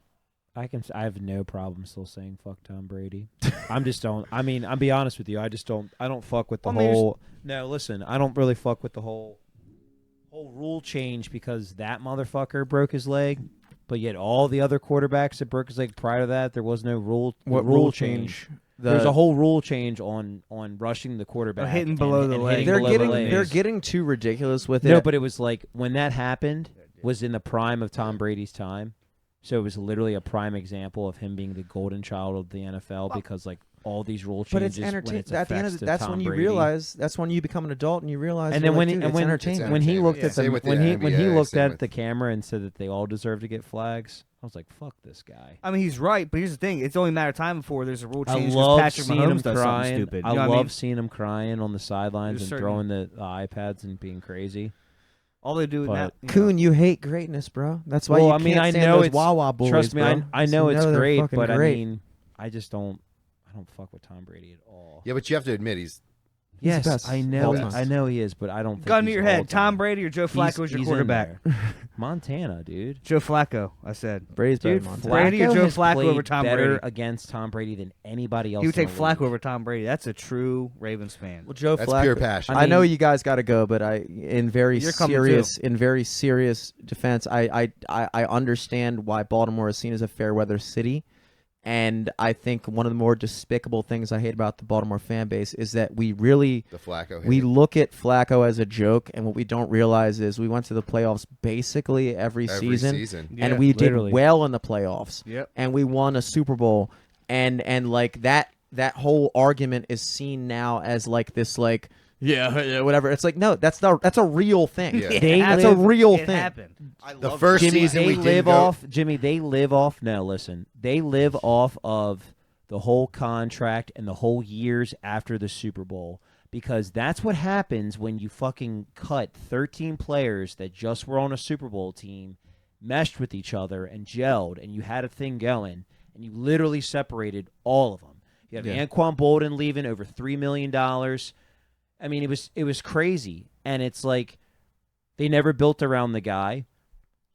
I have no problem still saying fuck Tom Brady. I'm just don't. I mean, I'll be honest with you. I just don't. I don't fuck with the Well, I mean, whole. No, listen. I don't really fuck with the whole rule change because that motherfucker broke his leg. But yet, all the other quarterbacks that broke his leg prior to that, there was no rule. What rule change? The- There's a whole rule change on rushing the quarterback, hitting and- below the and leg. hitting They're below getting the legs. they're getting too ridiculous with it. No, but it was like when that happened was in the prime of Tom Brady's time. So it was literally a prime example of him being the golden child of the NFL because like all these rule But changes. it's entertaining. At the end of effects the, to that's Tom when you Brady. realize. That's when you become an adult and you realize. And you're then when like, he, dude, and it's when entertaining. when he looked Yeah. at the Same with the when he NBA, looked same at with- the camera and said that they all deserve to get flags, I was like, "Fuck this guy." I mean, he's right, but here's the thing: it's only a matter of time before there's a rule I change. 'Cause love Patrick seeing him Mahomes does something crying. stupid. You I know what love mean? seeing him crying on the sidelines There's and certain- throwing the iPads and being crazy. All they do But- now. Coon, you hate greatness, bro. That's why Well, you I mean, can't I stand know those it's Wawa boys. Trust me, bro. I know it's they're great, fucking but great. I mean, I just don't. I don't fuck with Tom Brady at all. Yeah, but you have to admit he's He's the Yes, best I of know. all time. I know he is, but I don't. Think Gun to he's your all head: Tom time. Brady or Joe Flacco is your He's in quarterback? there. Montana, dude. Joe Flacco, I said. Brady's better Dude, than Montana. Brady or Flacco Joe has Flacco played over Tom better Brady? against Tom Brady than anybody else. He would in take the Flacco league. over Tom Brady. That's a true Ravens fan. Well, Joe that's Flacco. pure passion. I know mean- you guys got to go, but in very You're coming serious defense, I understand why Baltimore is seen as a fair weather city, and I think one of the more despicable things I hate about the Baltimore fan base is that we really the Flacco. we hit. look at Flacco as a joke, and what we don't realize is we went to the playoffs basically every season, season. and Yeah, we literally. did well in the playoffs, Yep. and we won a Super Bowl, and like that whole argument is seen now as like this like. Yeah, whatever. It's like no, that's a real thing. Yeah. They That's live- a real it thing. happened. I The love first Jimmy, season they we didn't live go- off. Jimmy, they live off. No, listen, they live off of the whole contract and the whole years after the Super Bowl because that's what happens when you fucking cut 13 players that just were on a Super Bowl team, meshed with each other and gelled, and you had a thing going, and you literally separated all of them. You have Anquan Bolden leaving over $3 million. I mean, it was crazy, and it's like they never built around the guy.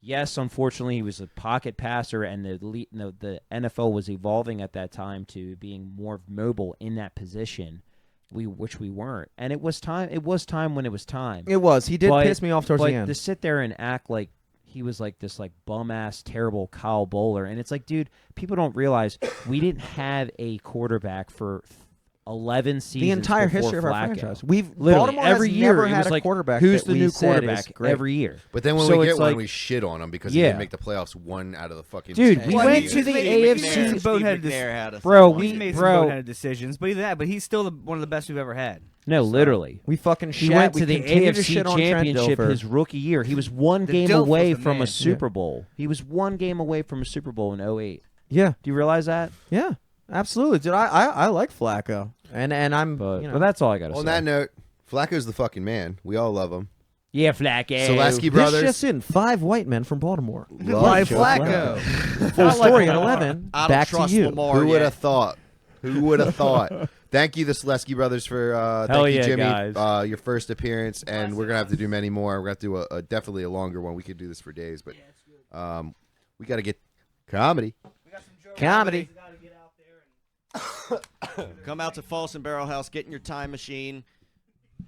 Yes, unfortunately, he was a pocket passer, and the NFL was evolving at that time to being more mobile in that position, which we weren't. And it was time. It was time when it was time. It was. He did But- piss me off towards but the end. to sit there and act like he was like this like bum ass terrible Kyle Bowler, and it's like, dude, people don't realize we didn't have a quarterback for 11 seasons. The entire before history of our Flacco. franchise. We've Literally Baltimore every has year never it had was a like, quarterback. who's that the we new said is quarterback great. every year. But then when So we it's get one, like- we shit on him because he Yeah. didn't make the playoffs one out of the fucking Dude, 10 we Well, went he's to the made- AFC. he's made some boneheaded Bro, He's we- made bro- some boneheaded decisions, but either that, but he's still one of the best we've ever had. No, literally. We fucking He shat. went we to the continue to AFC shit on Trent Championship Dilfer. his rookie year. He was one The game Dilf was away the from man. a Super Bowl. He was one game away from a Super Bowl in 08. Yeah, Do you realize that? yeah, absolutely, dude. I like Flacco, and I'm But, you know, but that's all I got to say. On that note, Flacco's the fucking man. We all love him. Yeah, Flacco. Solesky this brothers. just in: 5 white men from Baltimore. Love Joe Flacco. Full story at 11. I don't Back to trust you. Lamar Who would yet. have thought? Who would have thought? Thank you, the Solesky brothers, for Hell thank you, yeah, Jimmy, guys. your first appearance, and we're gonna have to do many more. We're gonna have to do definitely a longer one. We could do this for days, but we got to get comedy. Comedy. Come out to Folsom Barrel House, get in your time machine,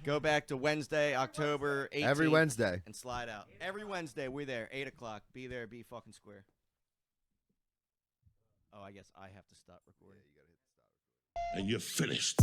go back to Wednesday, October 18th. Every Wednesday. And slide out. Every Wednesday, we're there, 8 o'clock. Be there, be fucking square. Oh, I guess I have to stop recording. And you're finished.